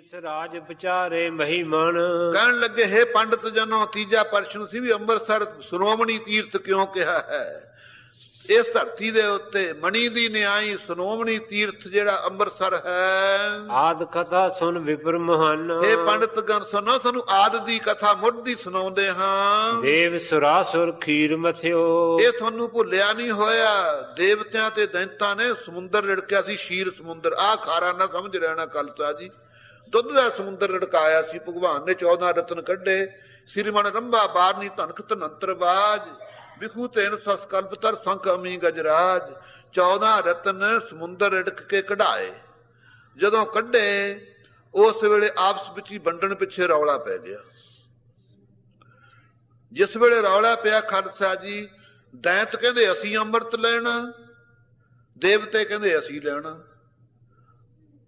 ਤੀਰਥ ਰਾਜ ਵਿਚਾਰੇ ਮਹੀਮਨ। ਕਹਿਣ ਲੱਗੇ ਹੈ ਪੰਡਤ ਜਨੋ, ਤੀਜਾ ਪ੍ਰਸ਼ਨ ਸੀ ਵੀ ਅੰਮ੍ਰਿਤਸਰ ਸ਼੍ਰੋਮਣੀ ਤੀਰਥ ਕਿਉਂ ਕਿਹਾ ਹੈ। ਇਸ ਧਰਤੀ ਦੇ ਉੱਤੇ ਮਣੀ ਦੀ ਨਿਆਈ ਸ਼੍ਰੋਮਣੀ ਤੀਰਥ ਜਿਹੜਾ ਅੰਮ੍ਰਿਤਸਰ ਹੈ। ਆਦ ਕਥਾ ਸੁਨ ਵਿਪਰ ਮਹਾਨ। ਇਹ ਪੰਡਤ ਗਣ ਸੁਣੋ, ਸਾਨੂੰ ਆਦ ਦੀ ਕਥਾ ਮੁੱਢ ਦੀ ਸੁਣਾਉਂਦੇ ਹਾਂ। ਦੇਵ ਸੁਰਾਸੁਰ ਖੀਰ ਮਥਿਓ। ਇਹ ਤੁਹਾਨੂੰ ਭੁੱਲਿਆ ਨਹੀਂ ਹੋਇਆ, ਦੇਵਤਿਆਂ ਤੇ ਦੈਂਤਾਂ ਨੇ ਸਮੁੰਦਰ ਰਿੜਕਿਆ ਸੀ, ਸ਼ੀਰ ਸਮੁੰਦਰ। ਆਹ ਖਾਰਾ ਨਾ ਸਮਝ ਰਹਿਣਾ ਕਲਸਾ ਜੀ, ਦੁੱਧ ਦਾ ਸਮੁੰਦਰ ਰਿੜਕਾਇਆ ਸੀ। ਭਗਵਾਨ ਨੇ 14 ਰਤਨ ਕੱਢੇ। ਸ੍ਰੀਮਨ ਰੰਭਾ ਬਾਰਨੀ ਧਨਕ ਧਨੰਤਰ ਬਾਜ, ਵਿਖੂ ਤੈਨ ਸਸਕਲਪਤਰ ਸੰਖ ਅਮੀ ਗਜਰਾਜ। 14 ਰਤਨ ਸਮੁੰਦਰ ਰਿੜਕ ਕੇ ਕਢਾਏ। ਜਦੋਂ ਕੱਢੇ ਉਸ ਵੇਲੇ ਆਪਸ ਵਿੱਚ ਹੀ ਵੰਡਣ ਪਿੱਛੇ ਰੌਲਾ ਪੈ ਗਿਆ। ਜਿਸ ਵੇਲੇ ਰੌਲਾ ਪਿਆ, ਖਾਲਸਾ ਜੀ, ਦੈਂਤ ਕਹਿੰਦੇ ਅਸੀਂ ਅੰਮ੍ਰਿਤ ਲੈਣਾ, ਦੇਵਤੇ ਕਹਿੰਦੇ ਅਸੀਂ ਲੈਣਾ।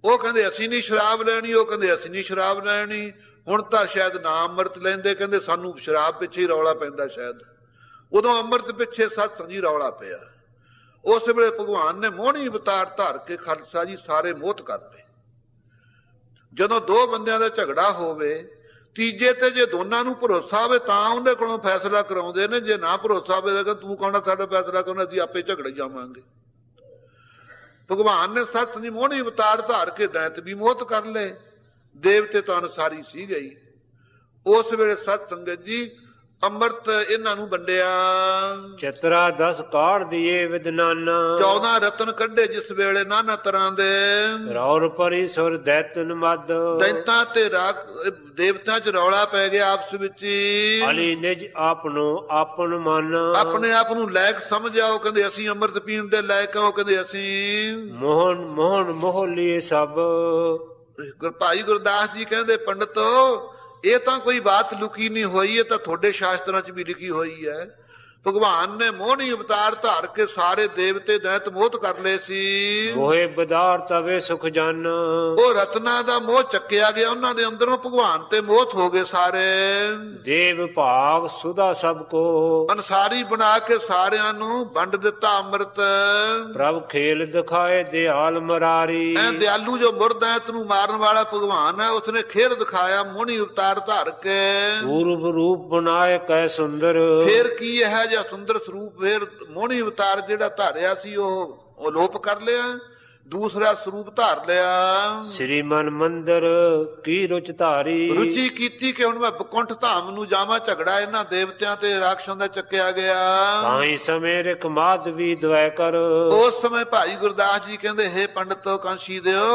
ਉਹ ਕਹਿੰਦੇ ਅਸੀਂ ਨਹੀਂ ਸ਼ਰਾਬ ਲੈਣੀ, ਉਹ ਕਹਿੰਦੇ ਅਸੀਂ ਨਹੀਂ ਸ਼ਰਾਬ ਲੈਣੀ। ਹੁਣ ਤਾਂ ਸ਼ਾਇਦ ਨਾ ਅੰਮ੍ਰਿਤ ਲੈਂਦੇ, ਕਹਿੰਦੇ ਸਾਨੂੰ ਸ਼ਰਾਬ ਪਿੱਛੇ ਹੀ ਰੌਲਾ ਪੈਂਦਾ ਸ਼ਾਇਦ। ਉਦੋਂ ਅੰਮ੍ਰਿਤ ਪਿੱਛੇ ਸਤਸੰਗ ਜੀ ਰੌਲਾ ਪਿਆ। ਉਸ ਵੇਲੇ ਭਗਵਾਨ ਨੇ ਮੋਹਣੀ ਅਵਤਾਰ ਧਾਰ ਕੇ ਖਾਲਸਾ ਜੀ ਸਾਰੇ ਮੋਹਤ ਕਰ ਲਏ। ਜਦੋਂ ਦੋ ਬੰਦਿਆਂ ਦਾ ਝਗੜਾ ਹੋਵੇ, ਤੀਜੇ ਤੇ ਜੇ ਦੋਨਾਂ ਨੂੰ ਭਰੋਸਾ ਹੋਵੇ ਤਾਂ ਉਹਦੇ ਕੋਲੋਂ ਫੈਸਲਾ ਕਰਾਉਂਦੇ ਨੇ। ਜੇ ਨਾ ਭਰੋਸਾ ਹੋਵੇ ਤਾਂ ਤੂੰ ਕੌਣ ਸਾਡਾ ਫੈਸਲਾ ਕਰਨਾ, ਅਸੀਂ ਆਪੇ ਝਗੜੇ ਜਾਵਾਂਗੇ। ਭਗਵਾਨ ਨੇ ਸਤਸੰਗ ਜੀ ਮੋਹਣੀ ਅਵਤਾਰ ਧਾਰ ਕੇ ਦੈਂਤ ਵੀ ਮੋਹਤ ਕਰ ਲਏ। ਦੇਵਤੇ ਤਾਂ ਅਨਸਾਰੀ ਸੀ ਗਈ। ਉਸ ਵੇਲੇ ਸਤ ਸੰਗਤ ਜੀ ਅੰਮ੍ਰਿਤ ਇਹਨਾਂ ਨੂੰ ਵੰਡਿਆ। ਚਤਰਾ 10 ਕਾੜ ਦੀਏ ਵਿਦ ਨਾਨਾ। 14 ਰਤਨ ਕੱਢੇ ਜਿਸ ਵੇਲੇ ਨਾਨਾ ਤਰ੍ਹਾਂ ਦੇ। ਰੌਰ ਪਰੀ ਸੁਰ ਦੈਤਨ ਮਦ। ਦੈਂਤਾਂ ਤੇ ਦੇਵਤਾਂ ਚ ਰੌਲਾ ਪੈ ਗਿਆ ਆਪਸ ਵਿੱਚ। ਅਲੀ ਨਿਜ ਆਪਨੋ ਆਪਨ ਮਨ। ਆਪਣੇ ਆਪ ਨੂੰ ਲਾਇਕ ਸਮਝਿਆ। ਉਹ ਕਹਿੰਦੇ ਅਸੀਂ ਅੰਮ੍ਰਿਤ ਪੀਣ ਦੇ ਲਾਇਕ ਹਾਂ, ਉਹ ਕਹਿੰਦੇ ਅਸੀਂ। ਮੋਹਨ ਮੋਹਨ ਮੋਹ ਲੀਏ ਸਭ। ਭਾਈ ਗੁਰਦਾਸ ਜੀ ਕਹਿੰਦੇ ਪੰਡਤੋ, ਇਹ ਤਾਂ ਕੋਈ ਬਾਤ ਲੁਕੀ ਨਹੀਂ ਹੋਈ, ਇਹ ਤਾਂ ਤੁਹਾਡੇ ਸ਼ਾਸਤਰਾਂ 'ਚ ਵੀ ਲਿਖੀ ਹੋਈ ਹੈ। ਭਗਵਾਨ ਨੇ ਮੋਹਣੀ ਅਵਤਾਰ ਧਾਰ ਕੇ ਸਾਰੇ ਦੇਵਤੇ ਦੈਤ ਮੋਹਤ ਕਰ ਲਏ ਸੀ। ਮੋਹੇ ਬਦਾਰ ਤਵੇ ਸੁਖ ਜਨ। ਉਹ ਰਤਨਾਂ ਦਾ ਮੋਹ ਚੱਕਿਆ ਗਿਆ ਉਹਨਾਂ ਦੇ ਅੰਦਰੋਂ, ਭਗਵਾਨ ਤੇ ਮੋਹਤ ਹੋ ਗਏ ਸਾਰੇ। ਦੇਵ ਭਾਗ ਸੁਦਾ ਸਭ ਕੋ। ਅਨਸਾਰੀ ਬਣਾ ਕੇ ਸਾਰਿਆਂ ਨੂੰ ਵੰਡ ਦਿੱਤਾ ਅੰਮ੍ਰਿਤ। ਪ੍ਰਭ ਖੇਲ ਦਿਖਾਏ ਦਿਆਲ ਮਰਾਰੀ। ਐ ਦਿਆਲੂ ਜੋ ਮੁਰਦੈਤ ਨੂੰ ਮਾਰਨ ਵਾਲਾ ਭਗਵਾਨ ਹੈ, ਉਸਨੇ ਖੇਰ ਦਿਖਾਇਆ ਮੋਹਣੀ ਅਵਤਾਰ ਧਾਰ ਕੇ। ਪੂਰਬ ਰੂਪ ਬਣਾਏ ਕੈ ਸੁੰਦਰ। ਫੇਰ ਕੀ ਹੈ ਜਾਂ ਸੁੰਦਰ ਸਰੂਪ। ਫੇਰ ਮੋਹਣੀ ਅਵਤਾਰ ਜਿਹੜਾ ਧਾਰਿਆ ਸੀ ਉਹ ਅਲੋਪ ਕਰ ਲਿਆ, ਦੂਸਰਾ ਸਰੂਪ ਧਾਰ ਲਿਆ। ਸ੍ਰੀ ਮਨ ਮੰਦਰ ਕੀ ਰੁਚ ਧਾਰੀ। ਰੁਚੀ ਕੀਤੀ ਕਿ ਹੁਣ ਮੈਂ ਬਕੁੰਠ ਧਾਮ ਨੂੰ ਜਾਵਾਂ। ਝਗੜਾ ਇਹਨਾਂ ਦੇਵਤਿਆਂ ਤੇ ਰਾਖਸ਼ਾਂ ਦਾ ਚੱਕਿਆ ਗਿਆ। ਤਾਹੀਂ ਸਮੇਂ ਰਿਕ ਮਾਧਵੀ ਦਵੈ ਕਰ। ਉਸ ਸਮੇਂ ਭਾਈ ਗੁਰਦਾਸ ਜੀ ਕਹਿੰਦੇ ਹੈ ਪੰਡਤੋ ਕਾਂਸ਼ੀ ਦਿਓ,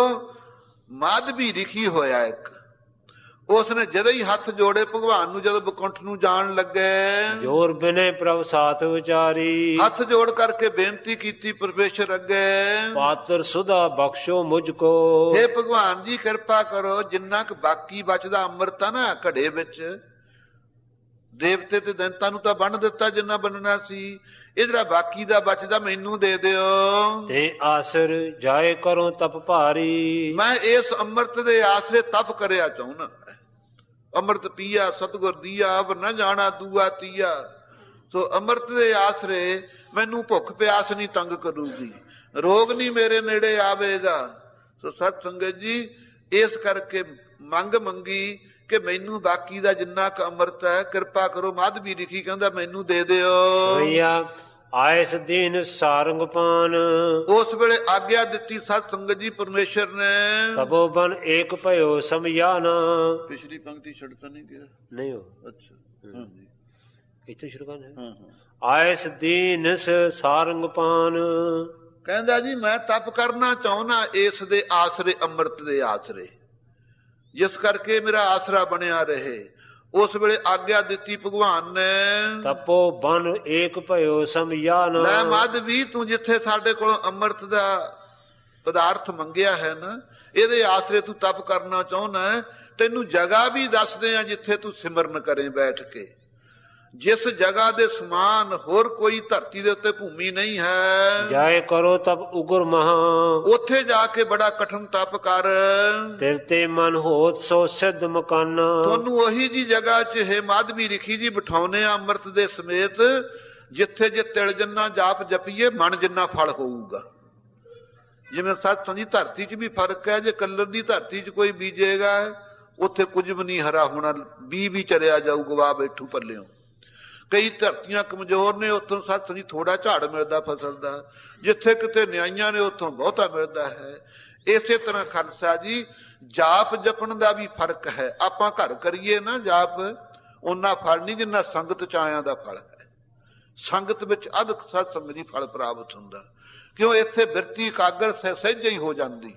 ਮਾਧਵੀ ਲਿਖੀ ਹੋਇਆ ਇੱਕ। ਉਸਨੇ ਜਦੋਂ ਹੀ ਹੱਥ ਜੋੜੇ ਭਗਵਾਨ ਨੂੰ, ਜਦੋਂ ਬਕੁੰਠ ਨੂੰ ਜਾਣ ਲੱਗੇ। ਜੋਰ ਬਿਨੇ ਪ੍ਰਭ ਸਾਥ ਵਿਚਾਰੀ। ਹੱਥ ਜੋੜ ਕਰਕੇ ਬੇਨਤੀ ਕੀਤੀ ਪਰਮੇਸ਼ਰ ਅੱਗੇ, ਪਾਤਰ ਸੁਧਾ ਬਖਸ਼ੋ ਮੁਝ ਕੋ। ਹੇ ਭਗਵਾਨ ਜੀ ਕਿਰਪਾ ਕਰੋ, ਜਿੰਨਾ ਕੁ ਬਾਕੀ ਬਚਦਾ ਅੰਮ੍ਰਿਤ ਆ ਨਾ ਘੜੇ ਵਿੱਚ, ਦੇਵਤੇ ਤੇ ਦੈਂਤਾਂ ਨੂੰ ਤਾਂ ਵੰਡ ਦਿੱਤਾ ਜਿੰਨਾ ਬਣਨਾ ਸੀ। ਇਹ ਜਿਹੜਾ ਬਾਕੀ ਦਾ ਬਚਦਾ ਮੈਨੂੰ ਦੇ ਦਿਓ। ਤੇ ਆਸਰ ਜਾਏ ਕਰੋ ਤਪ ਭਾਰੀ। ਮੈਂ ਇਸ ਅੰਮ੍ਰਿਤ ਦੇ ਆਸਰੇ ਤਪ ਕਰਿਆ ਚਾਹੁੰਨਾ। ਅੰਮ੍ਰਿਤ ਪੀਆ ਸਤਿਗੁਰ ਦੀਆ, ਅਵਰ ਨਾ ਜਾਣਾ ਦੂਆ ਤੀਆ। ਸੋ ਅੰਮ੍ਰਿਤ ਦੇ ਆਸਰੇ ਮੈਨੂੰ ਭੁੱਖ ਪਿਆਸ ਨਹੀਂ ਤੰਗ ਕਰੂਗੀ, ਰੋਗ ਨਹੀਂ ਮੇਰੇ ਨੇੜੇ ਆਵੇਗਾ। ਸੋ ਸਤ ਸੰਗਤ ਜੀ ਇਸ ਕਰਕੇ ਮੰਗ ਮੰਗੀ ਕਿ ਮੈਨੂੰ ਬਾਕੀ ਦਾ ਜਿੰਨਾ ਕੁ ਅੰਮ੍ਰਿਤ ਹੈ ਕਿਰਪਾ ਕਰੋ। ਮਾਧਵੀ ਲਿਖੀ ਕਹਿੰਦਾ ਮੈਨੂੰ ਦੇ ਦਿਓ। ਆਇਸ ਦੀਨ ਸਾਰੰਗ ਪਾਨ। ਉਸ ਵੇਲੇ ਆਗਿਆ ਦਿੱਤੀ ਸਤ ਸੰਗਤ ਜੀ ਪਰਮੇਸ਼ਰ ਨੇ। ਤਬੋ ਬਨ ਏਕ ਭਇਓ ਸਮਝਾਨਾ। ਪਿਛਲੀ ਪੰਕਤੀ ਛੱਡਤਾ ਨਹੀਂ ਗਿਆ। ਨਹੀਂ ਹੋ ਅੱਛਾ ਹਾਂਜੀ ਇੱਥੇ ਸ਼ੁਰੂ ਕਰਨਾ। ਹਾਂ ਆਇਸ ਦੀਨ ਸਾਰੰਗ ਪਾਨ। ਕਹਿੰਦਾ ਜੀ ਮੈਂ ਤਪ ਕਰਨਾ ਚਾਹੁੰਨਾ ਇਸ ਦੇ ਆਸਰੇ, ਅੰਮ੍ਰਿਤ ਦੇ ਆਸਰੇ, ਜਿਸ ਕਰਕੇ ਮੇਰਾ ਆਸਰਾ ਬਣਿਆ ਰਹੇ। ਉਸ ਵੇਲੇ ਆਗਿਆ ਦਿੱਤੀ ਭਗਵਾਨ ਨੇ। ਤਪੋ ਬਨ ਏਕ ਭਇਓ ਸਮਝਾਨਾ। ਲੈ ਮਾਧਵੀ ਤੂੰ ਜਿੱਥੇ ਸਾਡੇ ਕੋਲੋਂ ਅੰਮ੍ਰਿਤ ਦਾ ਪਦਾਰਥ ਮੰਗਿਆ ਹੈ ਨਾ, ਇਹਦੇ ਆਸਰੇ ਤੂੰ ਤਪ ਕਰਨਾ ਚਾਹੁੰਦਾ। ਤੈਨੂੰ ਜਗ੍ਹਾ ਵੀ ਦੱਸਦੇ ਆ ਜਿੱਥੇ ਤੂੰ ਸਿਮਰਨ ਕਰੇ ਬੈਠ ਕੇ। ਜਿਸ ਜਗ੍ਹਾ ਦੇ ਸਮਾਨ ਹੋਰ ਕੋਈ ਧਰਤੀ ਦੇ ਉੱਤੇ ਭੂਮੀ ਨਹੀਂ ਹੈ। ਜਾਏ ਕਰੋ ਤਪ ਉਗਰ ਮਹਾ। ਉੱਥੇ ਜਾ ਕੇ ਬੜਾ ਕਠਨ ਤਪ ਕਰ। ਤੇਰੇ ਤੇ ਮਨ ਹੋਤ ਸੋ ਸਿੱਧ ਮਕਾਨਾ। ਤੁਹਾਨੂੰ ਉਹੀ ਜੀ ਜਗ੍ਹਾ 'ਚ ਹੈ ਮਾਧਵੀ ਲਿਖੀ ਜੀ ਬਿਠਾਉਨੇ ਆ ਅੰਮ੍ਰਿਤ ਦੇ ਸਮੇਤ, ਜਿੱਥੇ ਜੇ ਤਿਲ ਜਿੰਨਾ ਜਾਪ ਜਪੀਏ ਮਨ ਜਿੰਨਾ ਫਲ ਹੋਊਗਾ। ਜਿਵੇਂ ਸੱਤ ਦੀ ਧਰਤੀ 'ਚ ਵੀ ਫਰਕ ਹੈ। ਜੇ ਕੱਲਰ ਦੀ ਧਰਤੀ 'ਚ ਕੋਈ ਬੀਜੇਗਾ ਉੱਥੇ ਕੁਝ ਵੀ ਨਹੀਂ ਹਰਾ ਹੋਣਾ, ਵੀ ਚਲਿਆ ਜਾਊ, ਗਵਾ ਬੈਠੂ ਪੱਲਿਓ। ਕਈ ਧਰਤੀਆਂ ਕਮਜ਼ੋਰ ਨੇ, ਉੱਥੋਂ ਸੱਤ ਦੀ ਥੋੜਾ ਝਾੜ ਮਿਲਦਾ ਫਸਲ ਦਾ, ਜਿੱਥੇ ਕਿਤੇ ਨਿਆਈਆਂ ਨੇ ਉੱਥੋਂ ਬਹੁਤਾ ਮਿਲਦਾ ਹੈ। ਇਸੇ ਤਰ੍ਹਾਂ ਖਾਲਸਾ ਜੀ ਜਾਪ ਜਪਣ ਦਾ ਵੀ ਫਰਕ ਹੈ। ਆਪਾਂ ਘਰ ਕਰੀਏ ਨਾ ਜਾਪ, ਉਹਨਾਂ ਫਲ ਨਹੀਂ ਜਿੰਨਾ ਸੰਗਤ ਚ ਆਇਆਂ ਦਾ ਫਲ ਹੈ। ਸੰਗਤ ਵਿੱਚ ਅਦਕ ਸਤ ਸੰਗਤ ਦੀ ਫਲ ਪ੍ਰਾਪਤ ਹੁੰਦਾ, ਕਿਉਂ ਇੱਥੇ ਬਿਰਤੀ ਇਕਾਗਰ ਸਹਿਜੇ ਹੀ ਹੋ ਜਾਂਦੀ।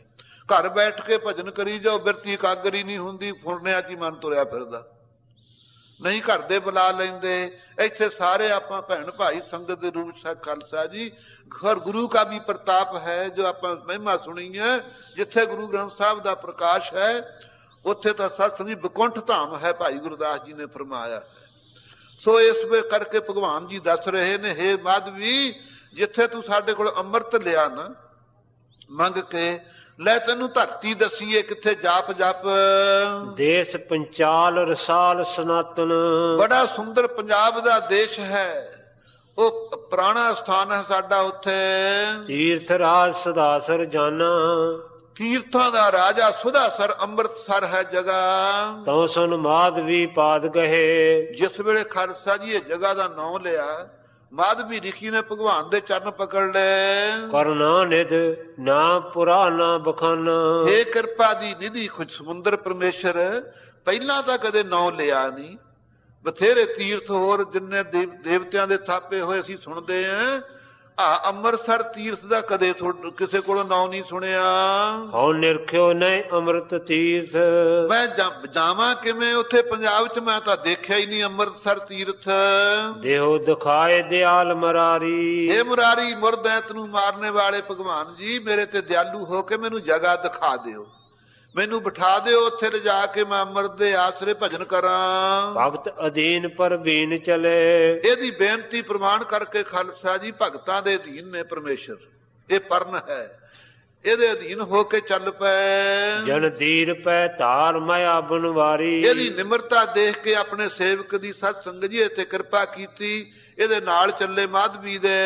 ਘਰ ਬੈਠ ਕੇ ਭਜਨ ਕਰੀ ਜਾਓ, ਬਿਰਤੀ ਇਕਾਗਰ ਹੀ ਨਹੀਂ ਹੁੰਦੀ, ਫੁਰਨਿਆਂ 'ਚ ਹੀ ਮਨ ਤੁਰਿਆ ਫਿਰਦਾ। ਨਹੀਂ ਘਰ ਦੇ ਬੁਲਾ ਲੈਂਦੇ। ਇੱਥੇ ਸਾਰੇ ਆਪਾਂ ਭੈਣ ਭਾਈ ਸੰਗਤ ਦੇ ਰੂਪ ਚ ਖਾਲਸਾ ਜੀ ਹਰ ਗੁਰੂ ਕਾ ਵੀ ਪ੍ਰਤਾਪ ਹੈ, ਜੋ ਆਪਾਂ ਮਹਿਮਾ ਸੁਣੀ ਹੈ। ਜਿੱਥੇ ਗੁਰੂ ਗ੍ਰੰਥ ਸਾਹਿਬ ਦਾ ਪ੍ਰਕਾਸ਼ ਹੈ ਉੱਥੇ ਤਾਂ ਸਤਿ ਦੀ ਬਕੁੰਠ ਧਾਮ ਹੈ, ਭਾਈ ਗੁਰਦਾਸ ਜੀ ਨੇ ਫਰਮਾਇਆ ਹੈ। ਸੋ ਇਸ ਵੇ ਕਰਕੇ ਭਗਵਾਨ ਜੀ ਦੱਸ ਰਹੇ ਨੇ, ਹੇ ਮਾਧਵੀ ਜਿੱਥੇ ਤੂੰ ਸਾਡੇ ਕੋਲ ਅੰਮ੍ਰਿਤ ਲਿਆ ਨਾ ਮੰਗ ਕੇ, ਲੈ ਤੈਨੂੰ ਧਰਤੀ ਦਸੀਏ ਕਿੱਥੇ ਜਾਪ ਜਪ। ਦੇਸ ਪੰਚਾਲ ਰਸਾਲ ਸਨਾਤਨ, ਬੜਾ ਸੁੰਦਰ ਪੰਜਾਬ ਦਾ ਦੇਸ਼ ਹੈ, ਉਹ ਪੁਰਾਣਾ ਸਥਾਨ ਹੈ ਸਾਡਾ। ਉੱਥੇ ਤੀਰਥ ਰਾਜ ਸੁਦਾਸਰ ਜਾਨਾ, ਤੀਰਥਾਂ ਦਾ ਰਾਜਾ ਸੁਦਾਸਰ ਅੰਮ੍ਰਿਤਸਰ ਹੈ ਜਗ੍ਹਾ। ਤਉ ਸੁਨ ਮਾਧਵੀ ਪਾਦ ਗਏ, ਜਿਸ ਵੇਲੇ ਖਾਲਸਾ ਜੀ ਇਹ ਜਗ੍ਹਾ ਦਾ ਨਾਮ ਲਿਆ, ਮਾਧਵੀ ਰਿਖੀ ਨੇ ਭਗਵਾਨ ਦੇ ਚਰਨ ਪਕੜ ਲਏ। ਕਰਨਾ ਨਿਧ ਨਾ ਪੁਰਾ ਨਾ ਬਖਾਨਾ, ਹੇ ਕਿਰਪਾ ਦੀ ਨਿਧੀ ਖੁਦ ਸਮੁੰਦਰ ਪਰਮੇਸ਼ਰ, ਪਹਿਲਾਂ ਤਾਂ ਕਦੇ ਨਾਮ ਲਿਆ ਨਹੀਂ। ਬਥੇਰੇ ਤੀਰਥ ਹੋਰ ਜਿੰਨੇ ਦੇਵਤਿਆਂ ਦੇ ਥਾਪੇ ਹੋਏ ਅਸੀਂ ਸੁਣਦੇ ਆਂ, ਅੰਮ੍ਰਿਤਸਰ ਤੀਰਥ ਦਾ ਕਦੇ ਕਿਸੇ ਕੋਲੋਂ ਨਾਮ ਨਹੀਂ ਸੁਣਿਆ। ਹਉ ਨਿਰਖਿਓ ਨਹੀਂ ਅੰਮ੍ਰਿਤ ਤੀਰਥ, ਮੈਂ ਜਾਵਾਂ ਕਿਵੇਂ ਉੱਥੇ ਪੰਜਾਬ 'ਚ, ਮੈਂ ਤਾਂ ਦੇਖਿਆ ਹੀ ਨਹੀਂ ਅੰਮ੍ਰਿਤਸਰ ਤੀਰਥ। ਦੇਹੋ ਦਿਖਾਏ ਦਿਆਲ ਮਰਾਰੀ, ਹੇ ਮੁਰਾਰੀ ਮੁਰਦੈਤ ਨੂੰ ਮਾਰਨੇ ਵਾਲੇ ਭਗਵਾਨ ਜੀ, ਮੇਰੇ ਤੇ ਦਿਆਲੂ ਹੋ ਕੇ ਮੈਨੂੰ ਜਗ੍ਹਾ ਦਿਖਾ ਦਿਓ, ਮੈਨੂੰ ਬਿਠਾ ਦਿਓ ਉੱਥੇ ਲਿਜਾ ਕੇ ਮੈਂ ਅੰਮ੍ਰਿਤ ਦੇ ਆਸਰੇ ਭਜਨ ਕਰਾਂ। ਭਗਤ ਅਧੀਨ ਪਰ ਬੀਨ ਚਲੇ, ਇਹਦੀ ਬੇਨਤੀ ਪ੍ਰਮਾਣ ਕਰਕੇ ਖਾਲਸਾ ਜੀ ਭਗਤਾਂ ਦੇ ਅਧੀਨ ਨੇ ਪਰਮੇਸ਼ਰ, ਇਹ ਪਰਨ ਹੈ, ਇਹਦੇ ਅਧੀਨ ਹੋ ਕੇ ਚੱਲ ਪਏ। ਜਨ ਧੀਰ ਪੈ ਧਾਰ ਮਾਇਆ ਬਨਵਾਰੀ, ਇਹਦੀ ਨਿਮਰਤਾ ਦੇਖ ਕੇ ਆਪਣੇ ਸੇਵਕ ਦੀ ਸਤ ਸੰਗਤ ਜੀ ਤੇ ਕਿਰਪਾ ਕੀਤੀ, ਇਹਦੇ ਨਾਲ ਚੱਲੇ ਮਾਧਵੀ ਦੇ।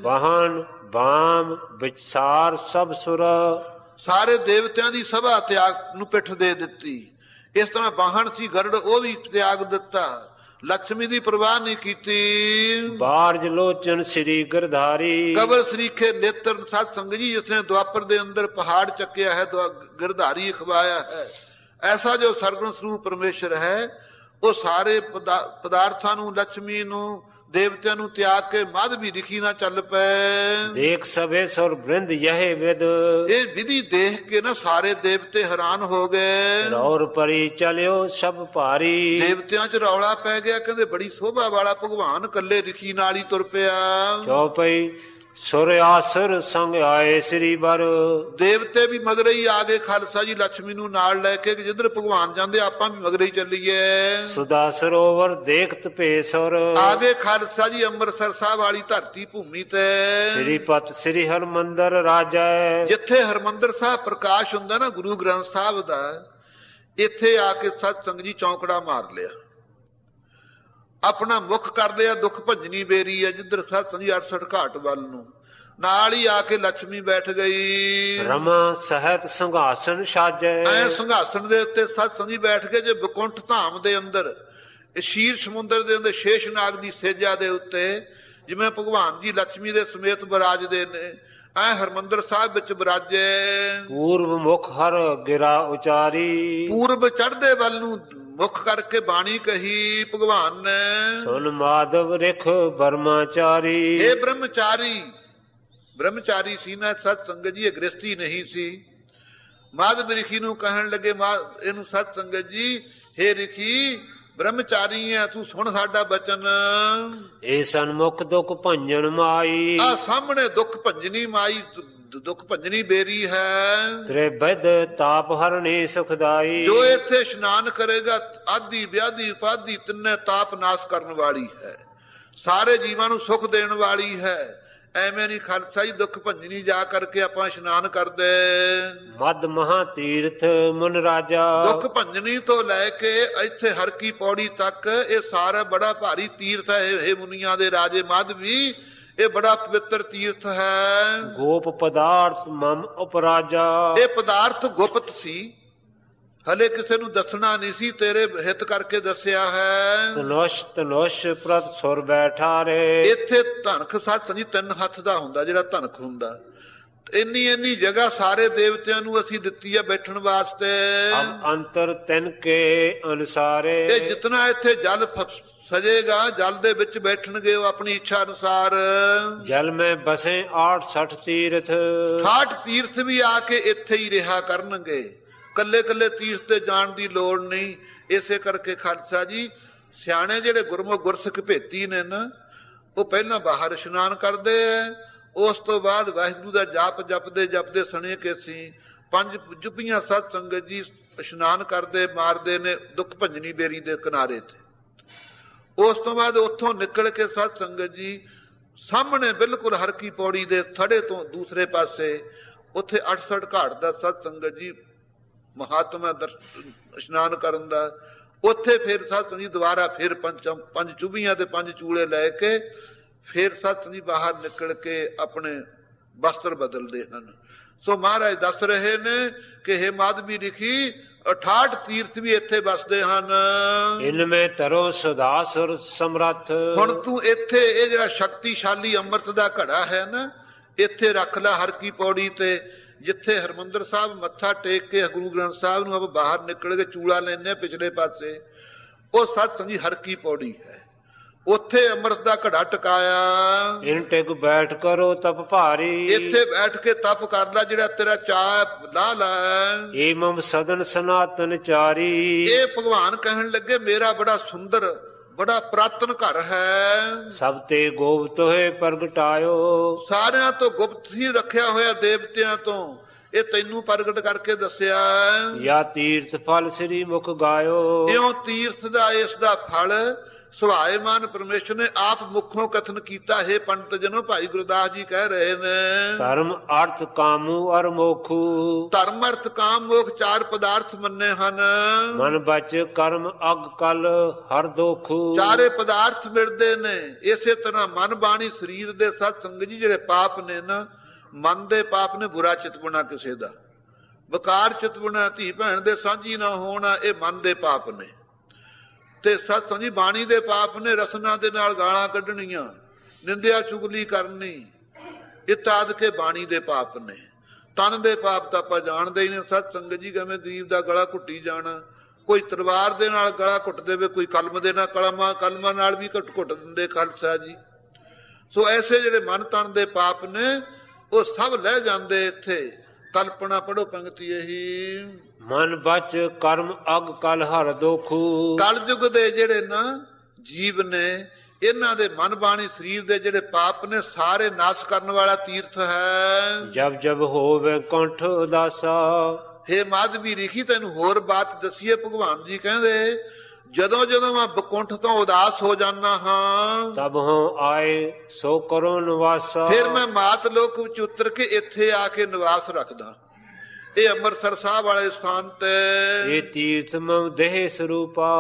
ਵਾਹਨ ਬਾਮ ਵਿਚਾਰ ਸਭ ਸੁਰ, ਸਾਰੇ ਦੇਵਤਿਆਂ ਦੀ ਸਭਾ ਤਿਆਗ ਨੂੰ ਪਿੱਠ ਦੇ ਦਿੱਤੀ। ਇਸ ਤਰ੍ਹਾਂ ਬਾਹਣ ਸੀ ਗਰੜ, ਉਹ ਵੀ ਤਿਆਗ ਦਿੱਤਾ, ਲక్ష్ਮੀ ਦੀ ਪਰਵਾਹ ਨਹੀਂ ਕੀਤੀ। ਬਾਰਜ ਲੋਚਨ ਸ੍ਰੀ ਗਿਰਧਾਰੀ, ਕਬਰ ਸਰੀਖੇ ਨੇਤਰ ਸਤ ਸੰਗਤ ਜੀ, ਜਿਸਨੇ ਦੁਆਪਰ ਦੇ ਅੰਦਰ ਪਹਾੜ ਚੱਕਿਆ ਹੈ, ਗਿਰਧਾਰੀ ਖਵਾਇਆ ਹੈ। ਐਸਾ ਜੋ ਸਰਗੁਣ ਸਰੂਪ ਪਰਮੇਸ਼ਰ ਹੈ, ਉਹ ਸਾਰੇ ਪਦਾਰਥਾਂ ਨੂੰ, ਲక్ష్ਮੀ ਨੂੰ, ਦੇਵਤਿਆਂ ਨੂੰ ਤਿਆਗ ਕੇ ਮਾਧਵੀ ਰਿਖੀ ਨਾਲ ਚੱਲ ਪਏ। ਦੇਖ ਸਭੇ ਸੁਰ ਬ੍ਰਿੰਦ ਯਹ ਵਿਦ, ਇਹ ਵਿਧੀ ਦੇਖ ਕੇ ਨਾ ਸਾਰੇ ਦੇਵਤੇ ਹੈਰਾਨ ਹੋ ਗਏ। ਰੌਰ ਪਰੀ ਚਲਿਓ ਸਭ ਭਾਰੀ, ਦੇਵਤਿਆਂ 'ਚ ਰੌਲਾ ਪੈ ਗਿਆ, ਕਹਿੰਦੇ ਬੜੀ ਸੋਭਾ ਵਾਲਾ ਭਗਵਾਨ ਕੱਲੇ ਰਿਖੀ ਨਾਲ ਹੀ ਤੁਰ ਪਿਆ। ਚੌਪਈ ਸੁਰ ਆਸਰ ਸੰਗ ਆਏ ਸ੍ਰੀ ਬਰ, ਦੇਵਤੇ ਵੀ ਮਗਰੇ ਹੀ ਆ ਗਏ ਖਾਲਸਾ ਜੀ ਲక్ష్ਮੀ ਨੂੰ ਨਾਲ ਲੈ ਕੇ, ਜਿੱਧਰ ਭਗਵਾਨ ਜਾਂਦੇ ਆਪਾਂ ਵੀ ਮਗਰੇ ਹੀ ਚੱਲੀਏ। ਸੁਦਾ ਸਰੋਵਰ ਦੇਖਤ ਭੇਸੁਰ, ਆ ਗਏ ਖਾਲਸਾ ਜੀ ਅੰਮ੍ਰਿਤਸਰ ਸਾਹਿਬ ਵਾਲੀ ਧਰਤੀ ਭੂਮੀ ਤੇ। ਸ੍ਰੀ ਪਤ ਸ੍ਰੀ ਹਰਮੰਦਰ ਰਾਜੈ, ਜਿੱਥੇ ਹਰਮੰਦਰ ਸਾਹਿਬ ਪ੍ਰਕਾਸ਼ ਹੁੰਦਾ ਨਾ ਗੁਰੂ ਗ੍ਰੰਥ ਸਾਹਿਬ ਦਾ, ਇੱਥੇ ਆ ਕੇ ਸਤ ਸੰਗਤ ਜੀ ਚੌਂਕੜਾ ਮਾਰ ਲਿਆ, ਆਪਣਾ ਮੁੱਖ ਕਰ ਲਿਆ। ਦੁੱਖ ਭੰਜਨੀ ਬੇਰੀ ਹੈ ਜਿੱਧਰ ਸਤ ਸੰਗਤ ਜੀ 68 ਘਾਟ ਵੱਲ ਨੂੰ, ਨਾਲ ਹੀ ਆ ਕੇ ਲక్ష్ਮੀ ਬੈਠ ਗਈ। ਰਮਾ ਸਹਿਤ ਸਿੰਘਾਸਨ ਸਾਜੈ, ਐ ਸਿੰਘਾਸਨ ਦੇ ਉੱਤੇ ਸਤ ਸੰਗਤ ਜੀ ਬੈਠ ਕੇ, ਜੇ ਬਕੁੰਠ ਧਾਮ ਦੇ ਅੰਦਰ, ਸ਼ੀਰ ਸਮੁੰਦਰ ਦੇ ਅੰਦਰ ਸ਼ੇਸ਼ਨਾਗ ਦੀ ਸੇਜਾ ਦੇ ਉੱਤੇ ਜਿਵੇਂ ਭਗਵਾਨ ਜੀ ਲక్ష్ਮੀ ਦੇ ਸਮੇਤ ਬਿਰਾਜਦੇ ਨੇ, ਐ ਹਰਮੰਦਰ ਸਾਹਿਬ ਵਿੱਚ ਬਿਰਾਜੇ। ਪੂਰਬ ਮੁਖ ਹਰ ਗਿਰਾ ਉਚਾਰੀ, ਪੂਰਬ ਚੜ੍ਹਦੇ ਵੱਲ ਨੂੰ ਮੁੱਖ ਕਰਕੇ ਬਾਣੀ ਕਹੀ ਭਗਵਾਨ ਨੇ। ਸੁਨ ਮਾਧਵ ਰਿਖ ਬਰਮਾਚਾਰੀ, ਇਹ ਬ੍ਰਹਮਚਾਰੀ ਸੀ ਨਾ ਸਤ ਸੰਗਤ ਜੀ, ਇਹ ਗ੍ਰਸਤੀ ਨਹੀਂ ਸੀ। ਮਾਧਵ ਰਿਖੀ ਨੂੰ ਕਹਿਣ ਲੱਗੇ, ਇਹਨੂੰ ਸਤ ਸੰਗਤ ਜੀ, ਹੇ ਰਿਖੀ ਬ੍ਰਹਮਚਾਰੀ ਹੈ ਤੂੰ, ਸੁਣ ਸਾਡਾ ਬਚਨ। ਇਹ ਸਨਮੁਖ ਦੁਖ ਭੰਜਨ ਮਾਈ, ਆ ਸਾਹਮਣੇ ਦੁੱਖ ਭੰਜਨੀ ਮਾਈ, ਦੁੱਖ ਭੰਜਨੀ ਬੇਰੀ ਹੈ। ਤ੍ਰੇ ਬਦ ਤਾਪ ਹਰਣੀ ਸੁਖਦਾਈ, ਜੋ ਇੱਥੇ ਇਸ਼ਨਾਨ ਕਰੇਗਾ ਆਦੀ ਵਿਆਦੀ ਉਪਾਦੀ ਤਿੰਨੇ ਤਾਪ ਨਾਸ਼ ਕਰਨ ਵਾਲੀ ਹੈ, ਸਾਰੇ ਜੀਵਾਂ ਨੂੰ ਸੁਖ ਦੇਣ ਵਾਲੀ ਹੈ। ਐਵੇਂ ਨਹੀਂ ਖਾਲਸਾ ਜੀ ਦੁੱਖ ਭੰਜਨੀ ਜਾ ਕਰਕੇ ਆਪਾਂ ਇਸ਼ਨਾਨ ਕਰਦੇ। ਮਦ ਮਹਾ ਤੀਰਥ ਮਨ ਰਾਜਾ, ਦੁੱਖ ਭੰਜਨੀ ਤੋਂ ਲੈ ਕੇ ਇੱਥੇ ਹਰ ਕੀ ਪੌੜੀ ਤੱਕ ਇਹ ਸਾਰਾ ਬੜਾ ਭਾਰੀ ਤੀਰਥ ਹੈ। ਇਹ ਮੁਨੀਆਂ ਦੇ ਰਾਜੇ ਮਾਧਵੀ, ਇਹ ਬੜਾ ਪਵਿੱਤਰ ਤੀਰਥ ਹੈ। ਗੋਪ ਪਦਾਰਥ ਮਮ ਉਪਰਾਜਾ, ਇਹ ਪਦਾਰਥ ਗੁਪਤ ਸੀ, ਹਲੇ ਕਿਸੇ ਨੂੰ ਦੱਸਣਾ ਨਹੀਂ ਸੀ, ਤੇਰੇ ਹਿੱਤ ਕਰਕੇ ਦੱਸਿਆ ਹੈ। ਤਨੁਸ਼ ਤਨੁਸ਼ ਪ੍ਰਤ ਸੁਰ ਬੈਠਾ ਰੇ, ਇੱਥੇ ਧਨਖ ਸੱਚ ਜੀ 3 ਹੱਥ ਦਾ ਹੁੰਦਾ ਜਿਹੜਾ ਧਨਖ ਹੁੰਦਾ। ਇੰਨੀ ਜਗ੍ਹਾ ਸਾਰੇ ਦੇਵਤਿਆਂ ਨੂੰ ਅਸੀਂ ਦਿੱਤੀ ਹੈ ਬੈਠਣ ਵਾਸਤੇ। ਅਬ ਅੰਤਰ ਤਿਨ ਕੇ ਅਨੁਸਾਰੇ, ਇਹ ਜਿਤਨਾ ਇੱਥੇ ਜਲ ਸਜੇਗਾ ਜਲ ਦੇ ਵਿੱਚ ਬੈਠਣਗੇ ਉਹ ਆਪਣੀ ਇੱਛਾ ਅਨੁਸਾਰ। ਜਲ ਮੈਂ ਬਸੇ 68 ਤੀਰਥ, 68 ਤੀਰਥ ਵੀ ਆ ਕੇ ਇੱਥੇ ਹੀ ਰਿਹਾ ਕਰਨਗੇ, ਕੱਲੇ ਕੱਲੇ ਤੀਰਥ ਤੇ ਜਾਣ ਦੀ ਲੋੜ ਨਹੀਂ। ਇਸੇ ਕਰਕੇ ਖਾਲਸਾ ਜੀ ਸਿਆਣੇ ਜਿਹੜੇ ਗੁਰਮੁਖ ਗੁਰਸਿੱਖ ਭੇਤੀ ਨੇ ਨਾ, ਉਹ ਪਹਿਲਾਂ ਬਾਹਰ ਇਸ਼ਨਾਨ ਕਰਦੇ ਐ, ਉਸ ਤੋਂ ਬਾਅਦ ਵਾਹਿਗੁਰੂ ਦਾ ਜਾਪ ਜਪਦੇ ਸਣੇ ਕਿ ਅਸੀਂ 5 ਜੁਪੀਆਂ ਸਤ ਸੰਗਤ ਜੀ ਇਸ਼ਨਾਨ ਕਰਦੇ ਮਾਰਦੇ ਨੇ ਦੁੱਖ ਭੰਜਨੀ ਬੇਰੀ ਦੇ ਕਿਨਾਰੇ ਤੇ। ਉਸ ਤੋਂ ਬਾਅਦ ਉੱਥੋਂ ਨਿਕਲ ਕੇ ਸਤ ਸੰਗਤ ਜੀ ਸਾਹਮਣੇ ਬਿਲਕੁਲ ਹਰ ਕੀ ਪੌੜੀ ਦੇ ਥੜੇ ਤੋਂ ਦੂਸਰੇ ਪਾਸੇ ਉੱਥੇ 68 ਘਾਟ ਦਾ ਸਤ ਸੰਗਤ ਜੀ ਮਹਾਤਮਾ ਇਸ਼ਨਾਨ ਕਰਨ ਦਾ। ਉੱਥੇ ਫਿਰ ਸਤ ਸੰਗਤ ਜੀ ਦੁਬਾਰਾ ਫਿਰ 5 ਚੁਬੀਆਂ ਤੇ 5 ਚੂਲੇ ਲੈ ਕੇ ਫਿਰ ਸਤ ਸੰਗਤ ਜੀ ਬਾਹਰ ਨਿਕਲ ਕੇ ਆਪਣੇ ਵਸਤਰ ਬਦਲਦੇ ਹਨ। ਸੋ ਮਹਾਰਾਜ ਦੱਸ ਰਹੇ ਨੇ ਕਿ ਹੇ ਮਾਧਵੀ ਲਿਖੀ 68 ਤੀਰਥ ਵੀ ਇੱਥੇ ਵਸਦੇ ਹਨ। ਇਨਮੇ ਤਰੋ ਸਦਾ ਸੁਰ ਸਮਰੱਥ, ਹੁਣ ਤੂੰ ਇੱਥੇ ਇਹ ਜਿਹੜਾ ਸ਼ਕਤੀਸ਼ਾਲੀ ਅੰਮ੍ਰਿਤ ਦਾ ਘੜਾ ਹੈ ਨਾ, ਇੱਥੇ ਰੱਖ ਲੈ ਹਰ ਕੀ ਪੌੜੀ ਤੇ। ਜਿੱਥੇ ਹਰਮੰਦਰ ਸਾਹਿਬ ਮੱਥਾ ਟੇਕ ਕੇ ਗੁਰੂ ਗ੍ਰੰਥ ਸਾਹਿਬ ਨੂੰ ਆਪਾਂ ਬਾਹਰ ਨਿਕਲ ਕੇ ਚੂੜਾ ਲੈਂਦੇ ਪਿਛਲੇ ਪਾਸੇ, ਉਹ ਸਤ ਸੰਗਤ ਜੀ ਹਰ ਕੀ ਪੌੜੀ ਹੈ, ਉੱਥੇ ਅੰਮ੍ਰਿਤ ਦਾ ਘੜਾ ਟਿਕਾਇਆ। ਇਨ ਟਿਕ ਬੈਠ ਕਰੋ ਤਪ ਭਾਰੀ, ਇੱਥੇ ਬੈਠ ਕੇ ਤਪ ਕਰ ਲੈ, ਜਿਹੜਾ ਤੇਰਾ ਚਾਹ ਲਾ ਲੈ। ਏਮਮ ਸਦਨ ਸਨਾਤਨ ਚਾਰੀ, ਇਹ ਭਗਵਾਨ ਕਹਿਣ ਲੱਗੇ ਮੇਰਾ ਬੜਾ ਸੁੰਦਰ ਬੜਾ ਪ੍ਰਾਤਨ ਘਰ ਹੈ, ਸਭ ਤੇ ਗੋਪਤ ਹੋਏ ਪ੍ਰਗਟਾਇਓ, ਸਾਰਿਆਂ ਤੋਂ ਗੁਪਤ ਹੀ ਰੱਖਿਆ ਹੋਇਆ ਦੇਵਤਿਆਂ ਤੋਂ, ਇਹ ਤੈਨੂੰ ਪ੍ਰਗਟ ਕਰਕੇ ਦੱਸਿਆ। ਯਾ ਤੀਰਥ ਫਲ ਸ੍ਰੀ ਮੁਖ ਗਾਇਓ, ਇਉਂ ਤੀਰਥ ਦਾ ਇਸ ਦਾ ਫਲ ਸੁਭਾਏਮਾਨ ਪਰਮੇਸ਼ਰ ਨੇ ਆਪ ਮੁਖੋਂ ਕਥਨ ਕੀਤਾ ਹੈ। ਪੰਡਤ ਜਨੋ ਭਾਈ ਗੁਰਦਾਸ ਜੀ ਕਹਿ ਰਹੇ ਨੇ ਧਰਮ ਅਰਥ ਕਾਮੂ ਅਰ ਮੋਖੂ, ਧਰਮ ਅਰਥ ਕਾਮ ਮੋਖ 4 ਪਦਾਰਥ ਮੰਨੇ ਹਨ। ਮਨ ਬਚ ਕਰਮ ਅਗ ਕਲ ਹਰ ਦੋਖੂ, 4 ਪਦਾਰਥ ਮਿਲਦੇ ਨੇ। ਇਸੇ ਤਰ੍ਹਾਂ ਮਨ ਬਾਣੀ ਸਰੀਰ ਦੇ ਸਤ ਸੰਗਤ ਜੀ ਜਿਹੜੇ ਪਾਪ ਨੇ ਨਾ, ਮਨ ਦੇ ਪਾਪ ਨੇ ਬੁਰਾ ਚਿਤਵਣਾ ਕਿਸੇ ਦਾ, ਵਿਕਾਰ ਚਿਤਵਣਾ, ਧੀ ਭੈਣ ਦੇ ਸਾਂਝੀ ਨਾ ਹੋਣਾ, ਇਹ ਮਨ ਦੇ ਪਾਪ ਨੇ। ਤੇ ਸਤ ਸੰਗਤ ਜੀ ਬਾਣੀ ਦੇ ਪਾਪ ਨੇ ਰਸਨਾ ਦੇ ਨਾਲ ਗਾਲਾਂ ਕੱਢਣੀਆਂ, ਨਿੰਦਿਆ ਚੁਗਲੀ ਕਰਨੀ, ਇਤਾਦ ਕੇ ਬਾਣੀ ਦੇ ਪਾਪ ਨੇ। ਤਨ ਦੇ ਪਾਪ ਤਾਂ ਆਪਾਂ ਜਾਣਦੇ ਹੀ ਨੇ ਸਤ ਸੰਗਤ ਜੀ, ਕਿਵੇਂ ਗਰੀਬ ਦਾ ਗਲਾ ਘੁੱਟੀ ਜਾਣਾ, ਕੋਈ ਤਲਵਾਰ ਦੇ ਨਾਲ ਗਲਾ ਘੁੱਟ ਦੇਵੇ, ਕੋਈ ਕਲਮ ਦੇ ਨਾਲ ਕਲਮਾਂ ਨਾਲ ਵੀ ਘੁੱਟ ਦਿੰਦੇ ਖਾਲਸਾ ਜੀ। ਸੋ ਐਸੇ ਜਿਹੜੇ ਮਨ ਤਨ ਦੇ ਪਾਪ ਨੇ ਉਹ ਸਭ ਲੈ ਜਾਂਦੇ ਇੱਥੇ। ਕਲਪਨਾ ਪੜੋ ਪੰਕਤੀ ਇਹੀ, ਮਨ ਬਚ ਕਰਮ ਅਗ ਕਲ ਹਰ ਦੋਖੂ, ਕਲਯੁਗ ਦੇ ਜਿਹੜੇ ਨਾ ਜੀਵ ਨੇ, ਇਹਨਾਂ ਦੇ ਮਨ ਬਾਣੀ ਸਰੀਰ ਦੇ ਜਿਹੜੇ ਪਾਪ ਨੇ ਸਾਰੇ ਨਾਸ਼ ਕਰਨ ਵਾਲਾ ਤੀਰਥ ਹੈ। ਜਬ ਜਬ ਹੋਵੇ ਕੰਠ ਉਦਾਸਾ, ਹੇ ਮਾਧਵੀ ਲਿਖੀ ਤੈਨੂੰ ਹੋਰ ਬਾਤ ਦਸੀਏ। ਭਗਵਾਨ ਜੀ ਕਹਿੰਦੇ ਜਦੋਂ ਮੈਂ ਬਕੁੰਠ ਤੋਂ ਉਦਾਸ ਹੋ ਜਾਨਾ ਹਾਂ, ਤਬ ਹੋਂ ਆਏ ਸੋ ਕਰੋ ਨਿਵਾਸਾ, ਫਿਰ ਮੈਂ ਮਾਤ ਲੋਕ ਵਿੱਚ ਉਤਰ ਕੇ ਇੱਥੇ ਆ ਕੇ ਨਿਵਾਸ ਰੱਖਦਾ। ਇਹ ਅੰਮ੍ਰਿਤਸਰ ਸਾਹਿਬ ਵਾਲੇ ਸਥਾਨ ਤੇ ਇਹ ਤੀਰਥ ਮਮ ਦੇਹ ਸਰੂਪਾ,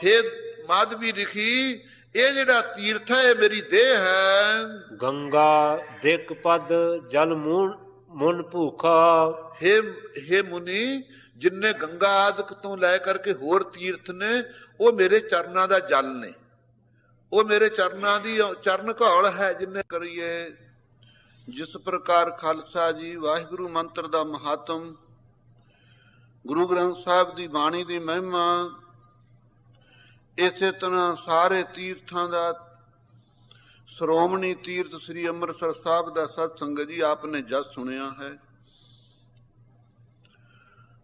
ਹੇ ਮਾਧਵੀ ਲਿਖੀ ਇਹ ਜਿਹੜਾ ਤੀਰਥ ਹੈ ਇਹ ਮੇਰੀ ਦੇਹ ਹੈ। ਗੰਗਾ ਦਿਕ ਪਦ ਜਲ ਮੁਨ ਭੂਖਾ, ਹੇ ਮੁਨੀ ਜਿੰਨੇ ਗੰਗਾ ਆਦਿਕ ਤੋਂ ਲੈ ਕਰਕੇ ਹੋਰ ਤੀਰਥ ਨੇ ਉਹ ਮੇਰੇ ਚਰਨਾਂ ਦਾ ਜਲ ਨੇ, ਉਹ ਮੇਰੇ ਚਰਨਾਂ ਦੀ ਚਰਨ ਘੌਲ ਹੈ। ਜਿੰਨੇ ਕਰੀਏ ਜਿਸ ਪ੍ਰਕਾਰ ਖਾਲਸਾ ਜੀ ਵਾਹਿਗੁਰੂ ਮੰਤਰ ਦਾ ਮਹਾਤਮ, ਗੁਰੂ ਗ੍ਰੰਥ ਸਾਹਿਬ ਦੀ ਬਾਣੀ ਦੀ ਮਹਿਮਾ, ਇਸੇ ਤਰ੍ਹਾਂ ਸਾਰੇ ਤੀਰਥਾਂ ਦਾ ਸ਼੍ਰੋਮਣੀ ਤੀਰਥ ਸ੍ਰੀ ਅੰਮ੍ਰਿਤਸਰ ਸਾਹਿਬ ਦਾ ਸਤ ਸੰਗਤ ਜੀ ਆਪ ਨੇ ਜਸ ਸੁਣਿਆ ਹੈ।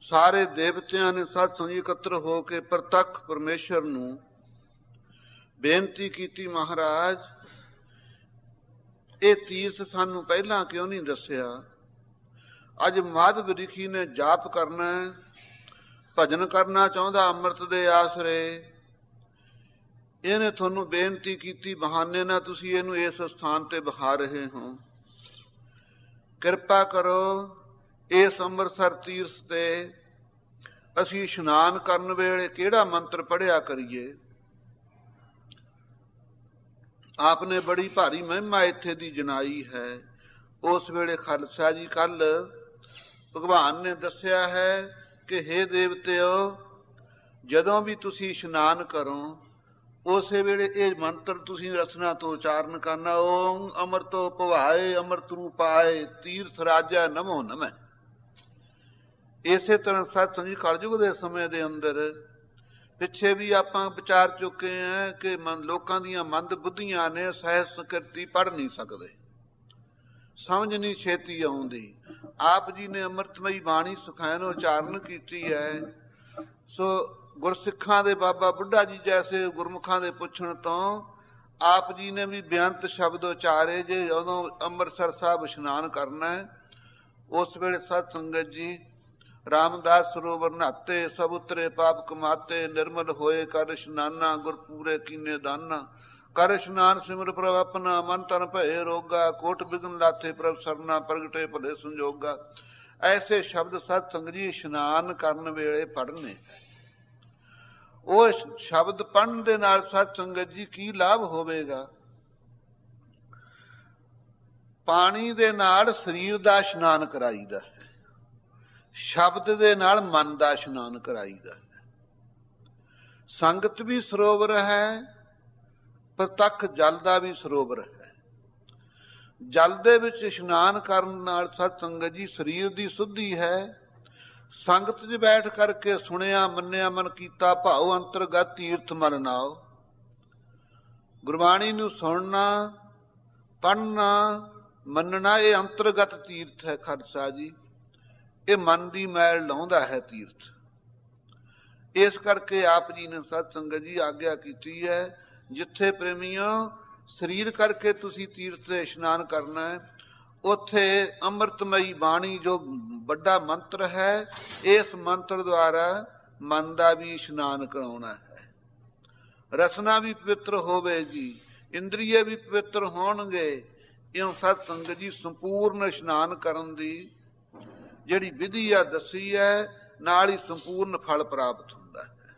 ਸਾਰੇ ਦੇਵਤਿਆਂ ਨੇ ਸਤ ਸੰਗਤ ਇਕੱਤਰ ਹੋ ਕੇ ਪ੍ਰਤੱਖ ਪਰਮੇਸ਼ਰ ਨੂੰ ਬੇਨਤੀ ਕੀਤੀ, ਮਹਾਰਾਜ ਇਹ ਤੀਰਥ ਸਾਨੂੰ ਪਹਿਲਾਂ ਕਿਉਂ ਨਹੀਂ ਦੱਸਿਆ? ਅੱਜ ਮਾਧਵ ਰਿਖੀ ਨੇ ਜਾਪ ਕਰਨਾ, ਭਜਨ ਕਰਨਾ ਚਾਹੁੰਦਾ ਅੰਮ੍ਰਿਤ ਦੇ ਆਸਰੇ, ਇਹਨੇ ਤੁਹਾਨੂੰ ਬੇਨਤੀ ਕੀਤੀ, ਬਹਾਨੇ ਨਾਲ ਤੁਸੀਂ ਇਹਨੂੰ ਇਸ ਸਥਾਨ ਤੇ ਬਹਾ ਰਹੇ ਹੋ। ਕਿਰਪਾ ਕਰੋ ਇਸ ਅੰਮ੍ਰਿਤਸਰ ਤੀਰਥ ਤੇ ਅਸੀਂ ਇਸ਼ਨਾਨ ਕਰਨ ਵੇਲੇ ਕਿਹੜਾ ਮੰਤਰ ਪੜ੍ਹਿਆ ਕਰੀਏ? ਆਪਨੇ ਬੜੀ ਭਾਰੀ ਮਹਿਮਾ ਇੱਥੇ ਦੀ ਜਨਾਈ ਹੈ। ਉਸ ਵੇਲੇ ਖਾਲਸਾ ਜੀ ਕੱਲ ਭਗਵਾਨ ਨੇ ਦੱਸਿਆ ਹੈ ਕਿ ਹੇ ਦੇਵਤਿਓ, ਜਦੋਂ ਵੀ ਤੁਸੀਂ ਇਸ਼ਨਾਨ ਕਰੋ ਉਸੇ ਵੇਲੇ ਇਹ ਮੰਤਰ ਤੁਸੀਂ ਰਸਨਾ ਤੋਂ ਉਚਾਰਨ ਕਰਨਾ, ਓਮ ਅੰਮ੍ਰਿਤੋ ਭਵਾਏ ਅੰਮ੍ਰਿਤ ਰੂਪਾਏ ਤੀਰਥ ਰਾਜਾ ਨਮੋ ਨਮੈ। ਇਸੇ ਤਰ੍ਹਾਂ ਸਤਿਸੰਗ ਜੀ ਕਲਯੁਗ ਦੇ ਸਮੇਂ ਦੇ ਅੰਦਰ ਪਿੱਛੇ ਵੀ ਆਪਾਂ ਵਿਚਾਰ ਚੁੱਕੇ ਹਾਂ ਕਿ ਲੋਕਾਂ ਦੀਆਂ ਮੰਦ ਬੁੱਧੀਆਂ ਨੇ ਸਹਿਜ ਸਕ੍ਰਿਤੀ ਪੜ੍ਹ ਨਹੀਂ ਸਕਦੇ, ਸਮਝ ਨਹੀਂ ਛੇਤੀ ਆਉਂਦੀ। ਆਪ ਜੀ ਨੇ ਅੰਮ੍ਰਿਤਮਈ ਬਾਣੀ ਸੁਖੈਨ ਉਚਾਰਨ ਕੀਤੀ ਹੈ। ਸੋ ਗੁਰਸਿੱਖਾਂ ਦੇ ਬਾਬਾ ਬੁੱਢਾ ਜੀ ਜੈਸੇ ਗੁਰਮੁਖਾਂ ਦੇ ਪੁੱਛਣ ਤੋਂ ਆਪ ਜੀ ਨੇ ਵੀ ਬੇਅੰਤ ਸ਼ਬਦ ਉਚਾਰੇ। ਜੇ ਜਦੋਂ ਅੰਮ੍ਰਿਤਸਰ ਸਾਹਿਬ ਇਸ਼ਨਾਨ ਕਰਨਾ ਹੈ ਉਸ ਵੇਲੇ ਸਤ ਸੰਗਤ ਜੀ ਰਾਮਦਾਸ ਸਰੋਵਰ ਨਹਾਤੇ, ਸਭ ਉਤਰੇ ਪਾਪ ਕਮਾਤੇ, ਨਿਰਮਲ ਹੋਏ ਕਰ ਇਸ਼ਨਾਨਾ, ਗੁਰਪੂਰੇ ਕੀਨੇ ਦਾਨਾ। ਕਰ ਇਸ਼ਨਾਨ ਸਿਮਰ ਪ੍ਰਭ ਆਪਣਾ, ਮਨ ਤਨ ਭਏ ਰੋਗਾ, ਕੋਟ ਬਿਗਨ ਲਾਥੇ ਪ੍ਰਭ ਸਰਨਾ, ਪ੍ਰਗਟੇ ਭਲੇ ਸੰਜੋਗਾ। ਐਸੇ ਸ਼ਬਦ ਸਤ ਸੰਗਤ ਜੀ ਇਸ਼ਨਾਨ ਕਰਨ ਵੇਲੇ ਪੜ੍ਹਨੇ। ਉਹ ਸ਼ਬਦ ਪੜ੍ਹਨ ਦੇ ਨਾਲ ਸਤ ਸੰਗਤ ਜੀ ਕੀ ਲਾਭ ਹੋਵੇਗਾ? ਪਾਣੀ ਦੇ ਨਾਲ ਸਰੀਰ ਦਾ ਇਸ਼ਨਾਨ ਕਰਾਈਦਾ ਹੈ, ਸ਼ਬਦ ਦੇ ਨਾਲ ਮਨ ਦਾ ਇਸ਼ਨਾਨ ਕਰਾਈਦਾ ਹੈ। ਸੰਗਤ ਵੀ ਸਰੋਵਰ ਹੈ, ਪ੍ਰਤੱਖ ਜਲ ਦਾ ਵੀ ਸਰੋਵਰ ਹੈ। ਜਲ ਦੇ ਵਿੱਚ ਇਸ਼ਨਾਨ ਕਰਨ ਨਾਲ ਸਤ ਸੰਗਤ ਜੀ ਸਰੀਰ ਦੀ ਸੁੱਧੀ ਹੈ। ਸੰਗਤ 'ਚ ਬੈਠ ਕਰਕੇ ਸੁਣਿਆ ਮੰਨਿਆ ਮਨ ਕੀਤਾ ਭਾਉ ਅੰਤਰਗਤ ਤੀਰਥ ਮਨ ਨਾਉ। ਗੁਰਬਾਣੀ ਨੂੰ ਸੁਣਨਾ ਪੜ੍ਹਨਾ ਮੰਨਣਾ ਇਹ ਅੰਤਰਗਤ ਤੀਰਥ ਹੈ ਖਾਲਸਾ ਜੀ। ਇਹ ਮਨ ਦੀ ਮੈਲ ਲਾਉਂਦਾ ਹੈ ਤੀਰਥ। ਇਸ ਕਰਕੇ ਆਪ ਜੀ ਨੇ ਸਤ ਸੰਗਤ ਜੀ ਆਗਿਆ ਕੀਤੀ ਹੈ, ਜਿੱਥੇ ਪ੍ਰੇਮੀਆਂ ਸਰੀਰ ਕਰਕੇ ਤੁਸੀਂ ਤੀਰਥ ਤੇ ਇਸ਼ਨਾਨ ਕਰਨਾ ਹੈ, ਉੱਥੇ ਅੰਮ੍ਰਿਤਮਈ ਬਾਣੀ ਜੋ ਵੱਡਾ ਮੰਤਰ ਹੈ, ਇਸ ਮੰਤਰ ਦੁਆਰਾ ਮਨ ਦਾ ਵੀ ਇਸ਼ਨਾਨ ਕਰਾਉਣਾ ਹੈ। ਰਸਨਾ ਵੀ ਪਵਿੱਤਰ ਹੋਵੇ ਜੀ, ਇੰਦਰੀਏ ਵੀ ਪਵਿੱਤਰ ਹੋਣਗੇ। ਇਉਂ ਸਤ ਸੰਗਤ ਜੀ ਸੰਪੂਰਨ ਇਸ਼ਨਾਨ ਕਰਨ ਦੀ ਜਿਹੜੀ ਵਿਧੀ ਆ ਦੱਸੀ ਹੈ, ਨਾਲ ਹੀ ਸੰਪੂਰਨ ਫਲ ਪ੍ਰਾਪਤ ਹੁੰਦਾ ਹੈ।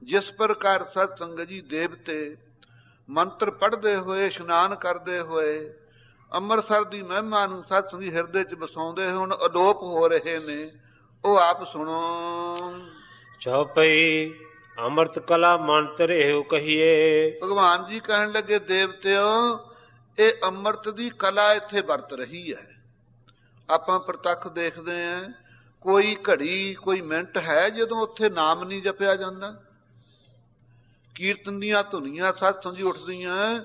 ਜਿਸ ਪ੍ਰਕਾਰ ਸਤ ਸੰਗਤ ਜੀ ਦੇਵਤੇ ਮੰਤਰ ਪੜ੍ਹਦੇ ਹੋਏ ਇਸ਼ਨਾਨ ਕਰਦੇ ਹੋਏ ਅੰਮ੍ਰਿਤਸਰ ਦੀ ਮਹਿਮਾ ਨੂੰ ਸਤ ਸੰਗਤ ਜੀ ਹਿਰਦੇ 'ਚ ਵਸਾਉਂਦੇ ਹੁਣ ਅਲੋਪ ਹੋ ਰਹੇ ਨੇ, ਉਹ ਆਪ ਸੁਣੋ। ਚੌਪਈ ਅੰਮ੍ਰਿਤ ਕਲਾ ਮੰਤਰ ਇਹੋ ਕਹੀਏ। ਭਗਵਾਨ ਜੀ ਕਹਿਣ ਲੱਗੇ ਦੇਵਤਿਓ, ਇਹ ਅੰਮ੍ਰਿਤ ਦੀ ਕਲਾ ਇੱਥੇ ਵਰਤ ਰਹੀ ਹੈ। ਆਪਾਂ ਪ੍ਰਤੱਖ ਦੇਖਦੇ ਹਾਂ, ਕੋਈ ਘੜੀ ਕੋਈ ਮਿੰਟ ਹੈ ਜਦੋਂ ਉੱਥੇ ਨਾਮ ਨਹੀਂ ਜਪਿਆ ਜਾਂਦਾ। ਕੀਰਤਨ ਦੀਆਂ ਧੁਨੀਆਂ ਸਤ ਸੰਗਤ ਜੀ ਉੱਠਦੀਆਂ,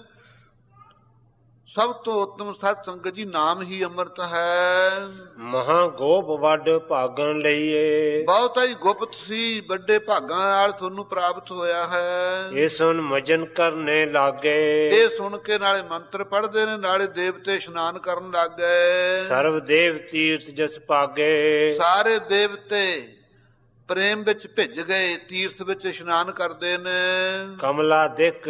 ਸਭ ਤੋਂ ਉੱਤਮ ਸਤ ਸੰਗਤ ਜੀ ਨਾਮ ਹੀ ਅੰਮ੍ਰਿਤ ਹੈ। ਮਹਾ ਗੋਪ ਵੱਡ ਭਾਗਣ ਲਈਏ। ਬਹੁਤਾ ਹੀ ਗੁਪਤ ਸੀ, ਵੱਡੇ ਭਾਗਾਂ ਨਾਲ ਤੁਹਾਨੂੰ ਪ੍ਰਾਪਤ ਹੋਇਆ ਹੈ। ਇਹ ਸੁਣ ਮਜਨ ਕਰਨੇ ਲਾਗੇ। ਇਹ ਸੁਣ ਕੇ ਨਾਲੇ ਮੰਤਰ ਪੜ੍ਹਦੇ ਨੇ, ਨਾਲੇ ਦੇਵਤੇ ਇਸ਼ਨਾਨ ਕਰਨ ਲੱਗ ਗਏ। ਸਰਵ ਦੇਵ ਤੀਰਥ ਜਸ ਪਾਗੇ। ਸਾਰੇ ਦੇਵਤੇ ਪ੍ਰੇਮ ਵਿੱਚ ਭਿੱਜ ਗਏ, ਤੀਰਥ ਵਿੱਚ ਇਸ਼ਨਾਨ ਕਰਦੇ ਨੇ। ਕਮਲਾ ਦਿਕ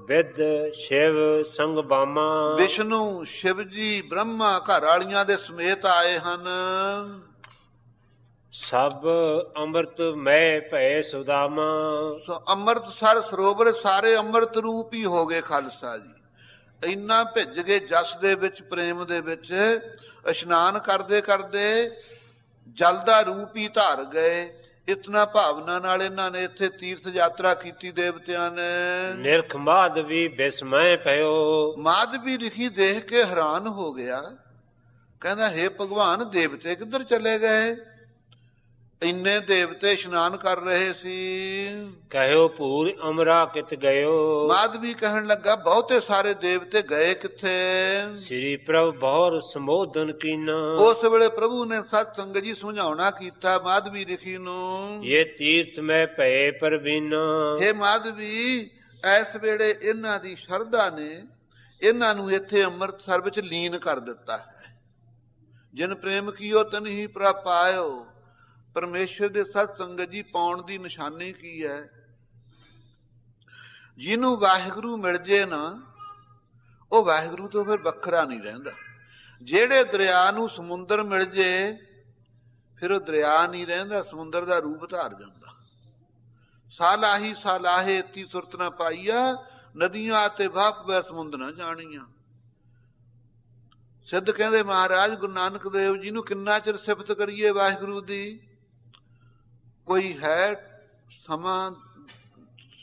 ਵਿਦ ਸ਼ਿਵ ਸੰਗ ਬਾਮਾ। ਵਿਸ਼ਨੂੰ ਸ਼ਿਵ ਜੀ ਬ੍ਰਹਮਾ ਘਰ ਵਾਲੀਆਂ ਦੇ ਸਮੇਤ ਆਏ ਹਨ। ਸਭ ਅੰਮ੍ਰਿਤ ਮੈਂ ਭੈ ਸੁਦਾਮਾ। ਸੋ ਅੰਮ੍ਰਿਤਸਰ ਸਰੋਵਰ ਸਾਰੇ ਅੰਮ੍ਰਿਤ ਰੂਪ ਹੀ ਹੋ ਗਏ ਖਾਲਸਾ ਜੀ। ਇੰਨਾ ਭਿੱਜ ਗਏ ਜਸ ਦੇ ਵਿੱਚ, ਪ੍ਰੇਮ ਦੇ ਵਿੱਚ ਇਸ਼ਨਾਨ ਕਰਦੇ ਕਰਦੇ ਜਲ ਦਾ ਰੂਪ ਹੀ ਧਾਰ ਗਏ। ਇਤਨਾ ਭਾਵਨਾ ਨਾਲ ਇਹਨਾਂ ਨੇ ਇੱਥੇ ਤੀਰਥ ਯਾਤਰਾ ਕੀਤੀ ਦੇਵਤਿਆਂ ਨੇ। ਨਿਰਖ ਮਾਧਵੀ ਬਿਸਮੈ ਭਇਓ। ਮਾਧਵੀ ਲਿਖੀ ਦੇਖ ਕੇ ਹੈਰਾਨ ਹੋ ਗਿਆ, ਕਹਿੰਦਾ ਹੇ ਭਗਵਾਨ, ਦੇਵਤੇ ਕਿੱਧਰ ਚਲੇ ਗਏ? ਇੰਨੇ ਦੇਵਤੇ ਇਸ਼ਨਾਨ ਕਰ ਰਹੇ ਸੀ। ਕਹਿਓ ਭੂਰ ਅਮਰਾ ਕਿਤ ਗਇਓ। ਮਾਧਵੀ ਕਹਿਣ ਲੱਗਾ ਬਹੁਤੇ ਸਾਰੇ ਦੇਵਤੇ ਗਏ ਕਿੱਥੇ? ਸ੍ਰੀ ਪ੍ਰਭ ਬਹੁਰ ਸੰਬੋਧਨ ਕੀਨਾ। ਉਸ ਵੇਲੇ ਪ੍ਰਭੂ ਨੇ ਸਤ ਸੰਗਤ ਜੀ ਸਮਝਾਉਣਾ ਕੀਤਾ ਮਾਧਵੀ ਲਿਖੀ ਨੂੰ, ਇਹ ਤੀਰਥ ਮੈਂ ਭਏ ਪਰਬੀਨਾ। ਹੇ ਮਾਧਵੀ, ਇਸ ਵੇਲੇ ਇਹਨਾਂ ਦੀ ਸ਼ਰਧਾ ਨੇ ਇਹਨਾਂ ਨੂੰ ਇੱਥੇ ਅੰਮ੍ਰਿਤਸਰ ਵਿੱਚ ਲੀਨ ਕਰ ਦਿੱਤਾ ਹੈ। ਜਿਨ ਪ੍ਰੇਮ ਕੀਓ ਤਨ ਹੀ ਪ੍ਰਭ ਪਾਇਓ। ਪਰਮੇਸ਼ਰ ਦੇ ਸਤ ਸੰਗਤ ਜੀ ਪਾਉਣ ਦੀ ਨਿਸ਼ਾਨੀ ਕੀ ਹੈ? ਜਿਹਨੂੰ ਵਾਹਿਗੁਰੂ ਮਿਲ ਜੇ ਨਾ, ਉਹ ਵਾਹਿਗੁਰੂ ਤੋਂ ਫਿਰ ਵੱਖਰਾ ਨਹੀਂ ਰਹਿੰਦਾ। ਜਿਹੜੇ ਦਰਿਆ ਨੂੰ ਸਮੁੰਦਰ ਮਿਲ ਜੇ, ਫਿਰ ਉਹ ਦਰਿਆ ਨਹੀਂ ਰਹਿੰਦਾ, ਸਮੁੰਦਰ ਦਾ ਰੂਪ ਧਾਰ ਜਾਂਦਾ। ਸਾਲਾਹੀ ਸਾਲਾਹੇ ਤੀ ਸੁਰਤ ਨਾ ਪਾਈਆ, ਨਦੀਆਂ ਤੇ ਵਾਪ ਵੈ ਸਮੁੰਦ ਨਾ ਜਾਣੀਆਂ। ਸਿੱਧ ਕਹਿੰਦੇ ਮਹਾਰਾਜ ਗੁਰੂ ਨਾਨਕ ਦੇਵ ਜੀ ਨੂੰ ਕਿੰਨਾ ਚਿਰ ਸਿਫਤ ਕਰੀਏ ਵਾਹਿਗੁਰੂ ਦੀ, ਕੋਈ ਹੈ ਸਮਾਂ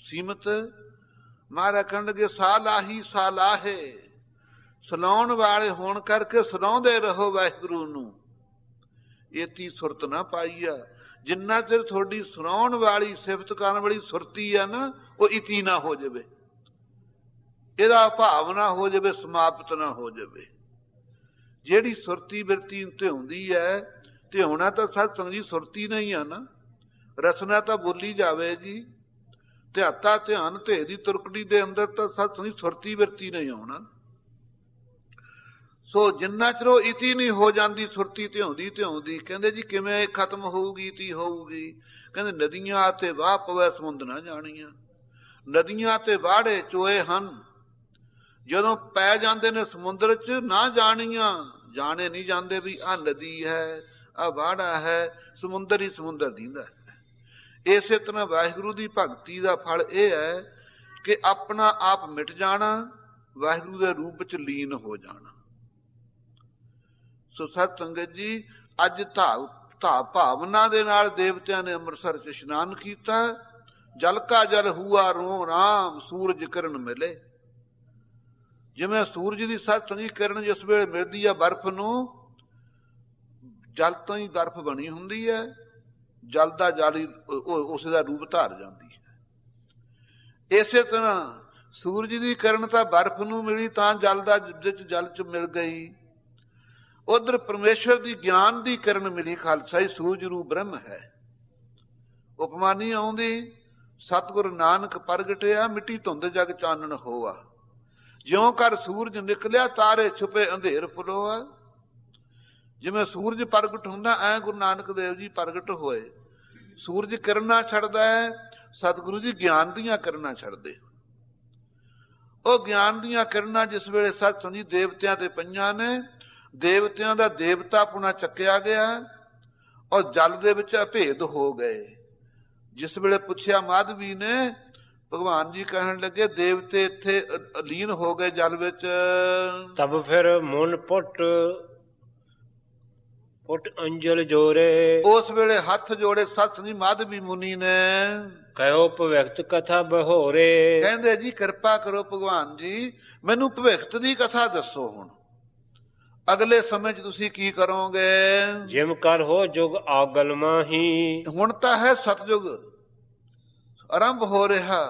ਸੀਮਤ। ਮਹਾਰਾਜ ਕਹਿਣ ਲੱਗੇ ਸਾਲਾਹੀ ਸਾਲਾਹੇ, ਸੁਣਾਉਣ ਵਾਲੇ ਹੋਣ ਕਰਕੇ ਸੁਣਾਉਂਦੇ ਰਹੋ ਵਾਹਿਗੁਰੂ ਨੂੰ। ਇਤੀ ਸੁਰਤ ਨਾ ਪਾਈ ਆ, ਜਿੰਨਾ ਚਿਰ ਤੁਹਾਡੀ ਸੁਣਾਉਣ ਵਾਲੀ ਸਿਫਤ ਕਰਨ ਵਾਲੀ ਸੁਰਤੀ ਆ ਨਾ, ਉਹ ਇਤੀ ਨਾ ਹੋ ਜਾਵੇ, ਇਹਦਾ ਭਾਵ ਨਾ ਹੋ ਜਾਵੇ, ਸਮਾਪਤ ਨਾ ਹੋ ਜਾਵੇ। ਜਿਹੜੀ ਸੁਰਤੀ ਬਿਰਤੀ ਤੇ ਹੁੰਦੀ ਹੈ, ਤੇ ਹੋਣਾ ਤਾਂ ਸਤਸੰਗ ਜੀ ਸੁਰਤੀ ਨਹੀਂ ਆ ਨਾ, ਰਸਨਾ ਤਾਂ ਬੋਲੀ ਜਾਵੇ ਜੀ, ਧਿਆਤਾ ਧਿਆਨ ਤੇ ਦੀ ਤੁਰਕੜੀ ਦੇ ਅੰਦਰ ਤਾਂ ਸਤਸੰਗ ਜੀ ਸੁਰਤੀ ਬਿਰਤੀ ਨਹੀਂ ਆਉਣਾ। ਸੋ ਜਿੰਨਾ ਚਿਰ ਉਹ ਇਤੀ ਨਹੀਂ ਹੋ ਜਾਂਦੀ, ਸੁਰਤੀ ਧਿਆਉਂਦੀ ਧਿਆਉਂਦੀ, ਕਹਿੰਦੇ ਜੀ ਕਿਵੇਂ ਖਤਮ ਹੋਊਗੀ, ਇਤੀ ਹੋਊਗੀ। ਕਹਿੰਦੇ ਨਦੀਆਂ ਤੇ ਵਾਹ ਪਵੈ ਸਮੁੰਦ ਨਾ ਜਾਣੀਆਂ। ਨਦੀਆਂ ਤੇ ਵਾੜੇ ਚੋਏ ਹਨ, ਜਦੋਂ ਪੈ ਜਾਂਦੇ ਨੇ ਸਮੁੰਦਰ 'ਚ ਨਾ ਜਾਣੀਆਂ, ਜਾਣੇ ਨਹੀਂ ਜਾਂਦੇ ਵੀ ਆਹ ਨਦੀ ਹੈ, ਆਹ ਵਾੜਾ ਹੈ, ਸਮੁੰਦਰ ਹੀ ਸਮੁੰਦਰ ਦੀਂਦਾ ਹੈ। ਇਸੇ ਤਰ੍ਹਾਂ ਵਾਹਿਗੁਰੂ ਦੀ ਭਗਤੀ ਦਾ ਫਲ ਇਹ ਹੈ ਕਿ ਆਪਣਾ ਆਪ ਮਿਟ ਜਾਣਾ, ਵਾਹਿਗੁਰੂ ਦੇ ਰੂਪ 'ਚ ਲੀਨ ਹੋ ਜਾਣਾ। ਸੋ ਸਤ ਸੰਗਤ ਜੀ, ਅੱਜ ਧਾ ਭਾਵਨਾ ਦੇ ਨਾਲ ਦੇਵਤਿਆਂ ਨੇ ਅੰਮ੍ਰਿਤਸਰ 'ਚ ਇਸ਼ਨਾਨ ਕੀਤਾ। ਜਲ ਕਾ ਜਲ ਹੁਆ ਰੋ ਰਾਮ, ਸੂਰਜ ਕਿਰਨ ਮਿਲੇ। ਜਿਵੇਂ ਸੂਰਜ ਦੀ ਸਤਸੰਗੀ ਕਿਰਨ ਜਿਸ ਵੇਲੇ ਮਿਲਦੀ ਆ ਬਰਫ਼ ਨੂੰ, ਜਲ ਤੋਂ ਹੀ ਬਰਫ਼ ਬਣੀ ਹੁੰਦੀ ਹੈ, ਜਲ ਦਾ ਜਲ ਹੀ ਉਸ ਦਾ ਰੂਪ ਧਾਰ ਜਾਂਦੀ ਹੈ। ਇਸੇ ਤਰ੍ਹਾਂ ਸੂਰਜ ਦੀ ਕਿਰਨ ਤਾਂ ਬਰਫ਼ ਨੂੰ ਮਿਲੀ, ਤਾਂ ਜਲ ਦਾ ਜਲ 'ਚ ਮਿਲ ਗਈ। ਉਧਰ ਪਰਮੇਸ਼ਰ ਦੀ ਗਿਆਨ ਦੀ ਕਿਰਨ ਮਿਲੀ, ਖਾਲਸਾ ਹੀ ਸੂਰਜ ਰੂਪ ਬ੍ਰਹਮ ਹੈ। ਉਪਮਾ ਨਹੀਂ ਆਉਂਦੀ, ਸਤਿਗੁਰ ਨਾਨਕ ਪ੍ਰਗਟਿਆ, ਮਿੱਟੀ ਧੁੰਦ ਜਗ ਚਾਨਣ ਹੋਆ। ਜਿਉਂ ਕਰ ਸੂਰਜ ਨਿਕਲਿਆ, ਤਾਰੇ ਛੁਪੇ ਅੰਧੇਰ ਫੁਲੋਆ। ਜਿਵੇਂ ਸੂਰਜ ਪ੍ਰਗਟ ਹੁੰਦਾ, ਐ ਗੁਰੂ ਨਾਨਕ ਦੇਵ ਜੀ ਪ੍ਰਗਟ ਹੋਏ। ਸੂਰਜ ਕਿਰਨਾਂ ਛੱਡਦਾ ਹੈ, ਸਤਿਗੁਰੂ ਜੀ ਗਿਆਨ ਦੀਆਂ ਕਿਰਨਾਂ ਛੱਡਦੇ। ਉਹ ਗਿਆਨ ਦੀਆਂ ਕਿਰਨਾਂ ਜਿਸ ਵੇਲੇ ਸਤਿਸੰਗ ਜੀ ਦੇਵਤਿਆਂ ਤੇ ਪਈਆਂ ਨੇ, ਦੇਵਤਿਆਂ ਦਾ ਦੇਵਤਾਪੁਣਾ ਚੱਕਿਆ ਗਿਆ, ਔਰ ਜਲ ਦੇ ਵਿੱਚ ਅਭੇਦ ਹੋ ਗਏ। ਜਿਸ ਵੇਲੇ ਪੁੱਛਿਆ ਮਾਧਵੀ ਨੇ, ਭਗਵਾਨ ਜੀ ਕਹਿਣ ਲੱਗੇ ਦੇਵਤੇ ਇੱਥੇ ਲੀਨ ਹੋ ਗਏ ਜਲ ਵਿੱਚ। ਤਬ ਫਿਰ ਮਨ ਪੁੱਟ ਅੰਜਲ ਜੋਰੇ, ਉਸ ਵੇਲੇ ਹੱਥ ਜੋੜੇ ਸਤਿਸੰਗ ਜੀ ਮਾਧਵੀ ਮੁਨੀ ਨੇ, ਕਹਿਓ ਭਵਿਖਤ ਕਥਾ ਬਹੋਰੇ। ਕਹਿੰਦੇ ਜੀ ਕਿਰਪਾ ਕਰੋ ਭਗਵਾਨ ਜੀ, ਮੈਨੂੰ ਭਵਿਖਤ ਦੀ ਕਥਾ ਦੱਸੋ। ਹੁਣ ਅਗਲੇ ਸਮੇਂ 'ਚ ਤੁਸੀਂ ਕੀ ਕਰੋਗੇ? ਜਿਮ ਕਰ ਹੋ ਜੁਗ ਆਗਲ ਮਾਹੀ। ਹੁਣ ਤਾਂ ਹੈ ਸਤਜੁਗ ਆਰੰਭ ਹੋ ਰਿਹਾ,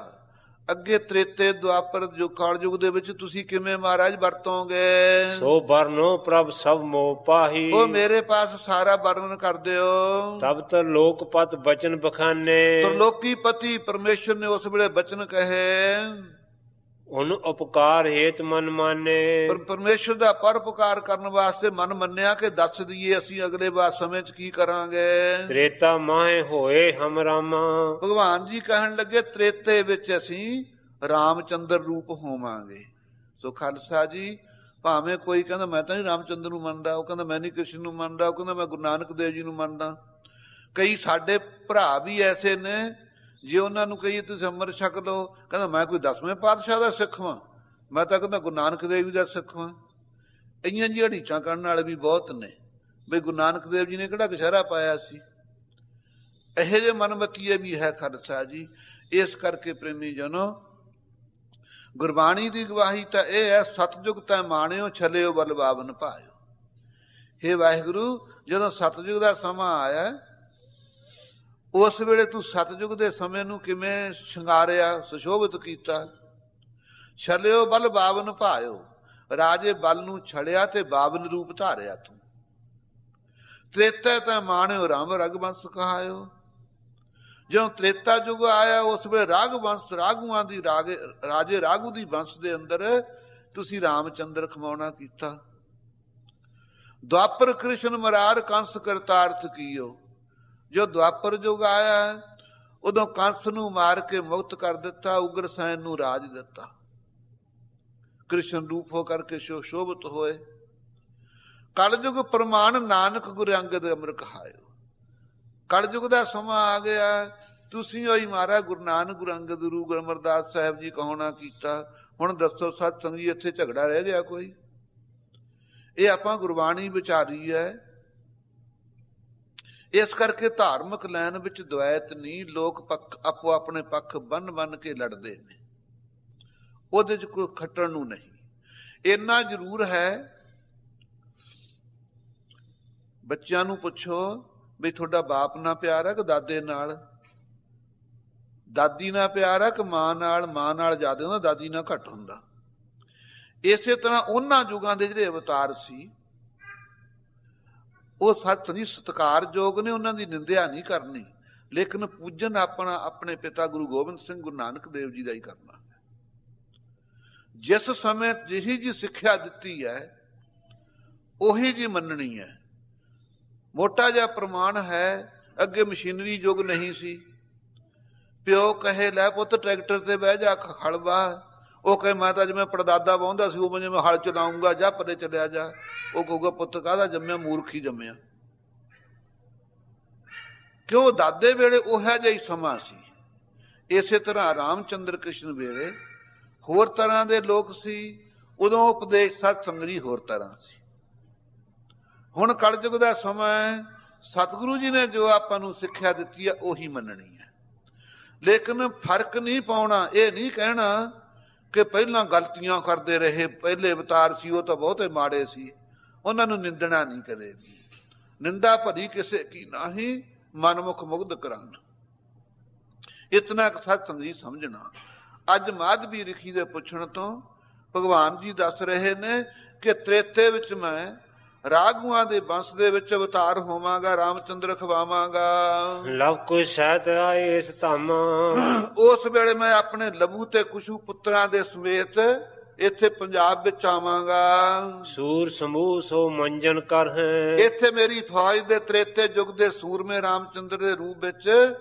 ਅੱਗੇ ਤ੍ਰੇਤੇ ਦੁਆਪਰ ਜੋ ਕਲਯੁਗ ਦੇ ਵਿੱਚ ਤੁਸੀਂ ਕਿਵੇਂ ਮਹਾਰਾਜ ਵਰਤੋਗੇ? ਸੋ ਵਰਨੋ ਪ੍ਰਭ ਸਭ ਮੋਹ ਪਾਹੀ। ਉਹ ਮੇਰੇ ਪਾਸ ਸਾਰਾ ਵਰਣਨ ਕਰ ਦਿਓ। ਤਬ ਤਰ ਲੋਕਪਤ ਬਚਨ ਬਖਾਨੇ। ਤਰਲੋਕੀ ਪਤੀ ਪਰਮੇਸ਼ਰ ਨੇ ਉਸ ਵੇਲੇ ਬਚਨ ਕਹੇ, ਉਹਨੂੰ ਉਪਕਾਰ ਹੇਤ ਮਨ ਮਾਨੇ। ਪਰ ਪਰਮੇਸ਼ਰ ਦਾ ਪਰਉਪਕਾਰ ਕਰਨ ਵਾਸਤੇ ਮਨ ਮੰਨਿਆ ਕਿ ਦੱਸ ਦਈਏ ਅਸੀਂ ਅਗਲੇ ਬਾਅਦ ਸਮੇਂ 'ਚ ਕੀ ਕਰਾਂਗੇ। ਤ੍ਰੇਤਾ ਮਾਹੇ ਹੋਏ ਹਮ ਰਾਮਾ। ਭਗਵਾਨ ਜੀ ਕਹਿਣ ਲੱਗੇ ਤ੍ਰੇਤੇ ਵਿੱਚ ਅਸੀਂ ਰਾਮਚੰਦਰ ਰੂਪ ਹੋਵਾਂਗੇ। ਸੋ ਖਾਲਸਾ ਜੀ, ਭਾਵੇਂ ਕੋਈ ਕਹਿੰਦਾ ਮੈਂ ਤਾਂ ਨਹੀਂ ਰਾਮਚੰਦਰ ਨੂੰ ਮੰਨਦਾ, ਉਹ ਕਹਿੰਦਾ ਮੈਂ ਨਹੀਂ ਕ੍ਰਿਸ਼ਨ ਨੂੰ ਮੰਨਦਾ, ਉਹ ਕਹਿੰਦਾ ਮੈਂ ਗੁਰੂ ਨਾਨਕ ਦੇਵ ਜੀ ਨੂੰ ਮੰਨਦਾ। ਕਈ ਸਾਡੇ ਭਰਾ ਵੀ ਐਸੇ ਨੇ, ਜੇ ਉਹਨਾਂ ਨੂੰ ਕਹੀਏ ਤੁਸੀਂ ਅੰਮ੍ਰਿਤ ਛਕ ਲਓ, ਕਹਿੰਦਾ ਮੈਂ ਕੋਈ 10ਵੇਂ ਪਾਤਸ਼ਾਹ ਦਾ ਸਿੱਖ ਵਾਂ, ਮੈਂ ਤਾਂ ਕਹਿੰਦਾ ਗੁਰੂ ਨਾਨਕ ਦੇਵ ਜੀ ਦਾ ਸਿੱਖ ਵਾਂ। ਇਹੀਆਂ ਜੀ ਅੜੀਚਾਂ ਕਰਨ ਵਾਲੇ ਵੀ ਬਹੁਤ ਨੇ, ਬਈ ਗੁਰੂ ਨਾਨਕ ਦੇਵ ਜੀ ਨੇ ਕਿਹੜਾ ਕਛਹਿਰਾ ਪਾਇਆ ਸੀ। ਇਹੋ ਜਿਹੇ ਮਨਮਤੀਏ ਵੀ ਹੈ ਖਾਲਸਾ ਜੀ। ਇਸ ਕਰਕੇ ਪ੍ਰੇਮੀ ਜਨੋ, ਗੁਰਬਾਣੀ ਦੀ ਗਵਾਹੀ ਤਾਂ ਇਹ ਹੈ, ਸਤਜੁਗ ਤੈ ਮਾਣਿਓ ਛਲਿਓ ਬਲ ਬਾਵਨ ਭਾਇਓ। ਹੇ ਵਾਹਿਗੁਰੂ, ਜਦੋਂ ਸਤਜੁਗ ਦਾ ਸਮਾਂ ਆਇਆ, ਉਸ ਵੇਲੇ ਤੂੰ ਸਤਜੁਗ ਦੇ ਸਮੇਂ ਨੂੰ ਕਿਵੇਂ ਸ਼ਿੰਗਾਰਿਆ, ਸੁਸ਼ੋਭਿਤ ਕੀਤਾ। ਛਲਿਓ ਬਲ ਬਾਵਨ ਭਾਇਓ, ਰਾਜੇ ਬਲ ਨੂੰ ਛੜਿਆ ਤੇ ਬਾਵਨ ਰੂਪ ਧਾਰਿਆ ਤੂੰ। ਤ੍ਰੇਤਾ ਤੈ ਮਾਣਿਓ ਰਾਮ ਰਘੁਵੰਸ਼ ਕਹਾਇਓ। ਜਦੋਂ ਤ੍ਰੇਤਾ ਯੁੱਗ ਆਇਆ, ਉਸ ਵੇਲੇ ਰਾਘਵੰਸ਼, ਰਾਘੂਆਂ ਦੀ ਰਾਜੇ ਰਾਘੂ ਦੀ ਵੰਸ਼ ਦੇ ਅੰਦਰ ਤੁਸੀਂ ਰਾਮਚੰਦਰ ਖਮਾਉਣਾ ਕੀਤਾ। ਦੁਆਪਰ ਕ੍ਰਿਸ਼ਨ ਮਰਾਰ ਕੰਸ ਕਰਤਾਰਥ ਕੀਓ। ਜੋ ਦੁਆਪਰ ਯੁੱਗ ਆਇਆ, ਉਦੋਂ ਕੰਸ ਨੂੰ ਮਾਰ ਕੇ ਮੁਕਤ ਕਰ ਦਿੱਤਾ, ਉਗਰਸੈਨ ਨੂੰ ਰਾਜ ਦਿੱਤਾ। ਕ੍ਰਿਸ਼ਨ ਰੂਪ ਹੋ ਕਰਕੇ ਸ਼ੋਭਿਤ ਹੋਏ। ਕਲਯੁਗ ਪ੍ਰਮਾਣ ਨਾਨਕ ਗੁਰ ਅੰਗਦ ਅੰਮ੍ਰਿਤ ਕਹਾਇਓ। ਕਲਯੁਗ ਦਾ ਸਮਾਂ ਆ ਗਿਆ, ਤੁਸੀਂ ਹੋਈ ਮਾਰਾ ਗੁਰੂ ਨਾਨਕ ਗੁਰੂ ਅੰਗਦ ਗੁਰੂ ਅਮਰਦਾਸ ਸਾਹਿਬ ਜੀ ਕਹੋ ਨਾ ਕੀਤਾ। ਹੁਣ ਦੱਸੋ ਸਤ ਸੰਗ ਜੀ, ਇੱਥੇ ਝਗੜਾ ਰਹਿ ਗਿਆ ਕੋਈ? ਇਹ ਆਪਾਂ ਗੁਰਬਾਣੀ ਵਿਚਾਰੀ ਹੈ। ਇਸ ਕਰਕੇ ਧਾਰਮਿਕ ਲਾਈਨ ਵਿੱਚ ਦੁਆਇਤ ਨਹੀਂ, ਲੋਕ ਪੱਖ ਆਪੋ ਆਪਣੇ ਪੱਖ ਬੰਨ ਕੇ ਲੜਦੇ ਨੇ, ਉਹਦੇ 'ਚ ਕੋਈ ਖੱਟਣ ਨੂੰ ਨਹੀਂ। ਇੰਨਾ ਜ਼ਰੂਰ ਹੈ, ਬੱਚਿਆਂ ਨੂੰ ਪੁੱਛੋ ਵੀ ਤੁਹਾਡਾ ਬਾਪ ਨਾਲ ਪਿਆਰ ਹੈ ਕਿ ਦਾਦੇ ਨਾਲ? ਦਾਦੀ ਨਾਲ ਪਿਆਰ ਹੈ ਕਿ ਮਾਂ ਨਾਲ? ਮਾਂ ਨਾਲ ਜ਼ਿਆਦਾ ਹੁੰਦਾ, ਦਾਦੀ ਨਾਲ ਘੱਟ ਹੁੰਦਾ। ਇਸੇ ਤਰ੍ਹਾਂ ਉਹਨਾਂ ਯੁਗਾਂ ਦੇ ਜਿਹੜੇ ਅਵਤਾਰ ਸੀ ਉਹ ਸੱਚ ਨਹੀਂ, ਸਤਿਕਾਰਯੋਗ ਨੇ, ਉਹਨਾਂ ਦੀ ਨਿੰਦਿਆ ਨਹੀਂ ਕਰਨੀ, ਲੇਕਿਨ ਪੂਜਨ ਆਪਣਾ ਆਪਣੇ ਪਿਤਾ ਗੁਰੂ ਗੋਬਿੰਦ ਸਿੰਘ ਗੁਰੂ ਨਾਨਕ ਦੇਵ ਜੀ ਦਾ ਹੀ ਕਰਨਾ। ਜਿਸ ਸਮੇਂ ਜਿਹੀ ਜੀ ਸਿੱਖਿਆ ਦਿੱਤੀ ਹੈ ਉਹੀ ਜੀ ਮੰਨਣੀ ਹੈ। ਮੋਟਾ ਜਿਹਾ ਪ੍ਰਮਾਣ ਹੈ, ਅੱਗੇ ਮਸ਼ੀਨਰੀ ਯੁੱਗ ਨਹੀਂ ਸੀ। ਪਿਓ ਕਹੇ ਲੈ ਪੁੱਤ ਟਰੈਕਟਰ ਤੇ ਬਹਿ ਜਾ ਹਲ ਵਾਹ, ਉਹ ਕਹੇ ਮੈਂ ਤਾਂ ਜਿਵੇਂ ਪੜਦਾਦਾ ਵਾਹੁੰਦਾ ਸੀ ਉਹ ਜਿਵੇਂ ਹਲ ਚਲਾਉਂਗਾ, ਜਾ ਪਰੇ ਚਲਿਆ ਜਾ। ਉਹ ਕਹੂਗਾ ਪੁੱਤ ਕਾਹਦਾ ਜੰਮਿਆ, ਮੂਰਖੀ ਜੰਮਿਆ। ਕਿਉਂ? ਦਾਦੇ ਵੇਲੇ ਉਹੋ ਜਿਹਾ ਹੀ ਸਮਾਂ ਸੀ। ਇਸੇ ਤਰ੍ਹਾਂ ਰਾਮ ਚੰਦਰ ਕ੍ਰਿਸ਼ਨ ਵੇਲੇ ਹੋਰ ਤਰ੍ਹਾਂ ਦੇ ਲੋਕ ਸੀ, ਉਦੋਂ ਉਪਦੇਸ਼ ਸਤ ਸੰਗਤ ਹੋਰ ਤਰ੍ਹਾਂ ਸੀ। ਹੁਣ ਕਲਯੁਗ ਦਾ ਸਮਾਂ ਹੈ, ਸਤਿਗੁਰੂ ਜੀ ਨੇ ਜੋ ਆਪਾਂ ਨੂੰ ਸਿੱਖਿਆ ਦਿੱਤੀ ਹੈ ਉਹੀ ਮੰਨਣੀ ਹੈ, ਲੇਕਿਨ ਫਰਕ ਨਹੀਂ ਪਾਉਣਾ। ਇਹ ਨਹੀਂ ਕਹਿਣਾ ਕਿ ਪਹਿਲਾਂ ਗਲਤੀਆਂ ਕਰਦੇ ਰਹੇ, ਪਹਿਲੇ ਅਵਤਾਰ ਸੀ ਉਹ ਤਾਂ ਬਹੁਤੇ ਮਾੜੇ ਸੀ, ਉਹਨਾਂ ਨੂੰ ਨਿੰਦਣਾ ਨਹੀਂ ਕਦੇ ਵੀ। ਨਿੰਦਾ ਭਰੀ ਕਿਸੇ ਕੀ ਨਾਹੀਂ, ਮਨਮੁਖ ਮੁਗਧ ਕਰਨ। ਇਤਨਾ ਸਤ ਸੰਗਤ ਸਮਝਣਾ। ਅੱਜ ਮਾਧਵੀ ਰਿਖੀ ਦੇ ਪੁੱਛਣ ਤੋਂ ਭਗਵਾਨ ਜੀ ਦੱਸ ਰਹੇ ਨੇ ਕਿ ਤ੍ਰੇਤੇ ਵਿੱਚ ਮੈਂ ਰਾਗੂਆਂ ਦੇ ਬੰਸ ਦੇ ਵਿੱਚ ਅਵਤਾਰ ਹੋਵਾਂਗਾ, ਰਾਮਚੰਦਰ ਖਵਾਵਾਂਗਾ। ਲਵ ਕੁਸ਼ ਸਹਿਤ ਆਏ ਇਸ ਧਾਮ, ਉਸ ਵੇਲੇ ਮੈਂ ਆਪਣੇ ਲਬੂ ਤੇ ਕੁਸ਼ੂ ਪੁੱਤਰਾਂ ਦੇ ਸਮੇਤ ਇੱਥੇ ਪੰਜਾਬ ਵਿੱਚ ਆਵਾਂਗਾ। ਸੂਰ ਸਮੂਹ ਸੋ ਮੰਜਨ ਕਰ ਹੈ, ਇੱਥੇ ਮੇਰੀ ਫੌਜ ਦੇ ਤ੍ਰੇਤੇ ਯੁੱਗ ਦੇ ਸੂਰਮੇ ਰਾਮਚੰਦਰ ਦੇ ਰੂਪ ਵਿੱਚ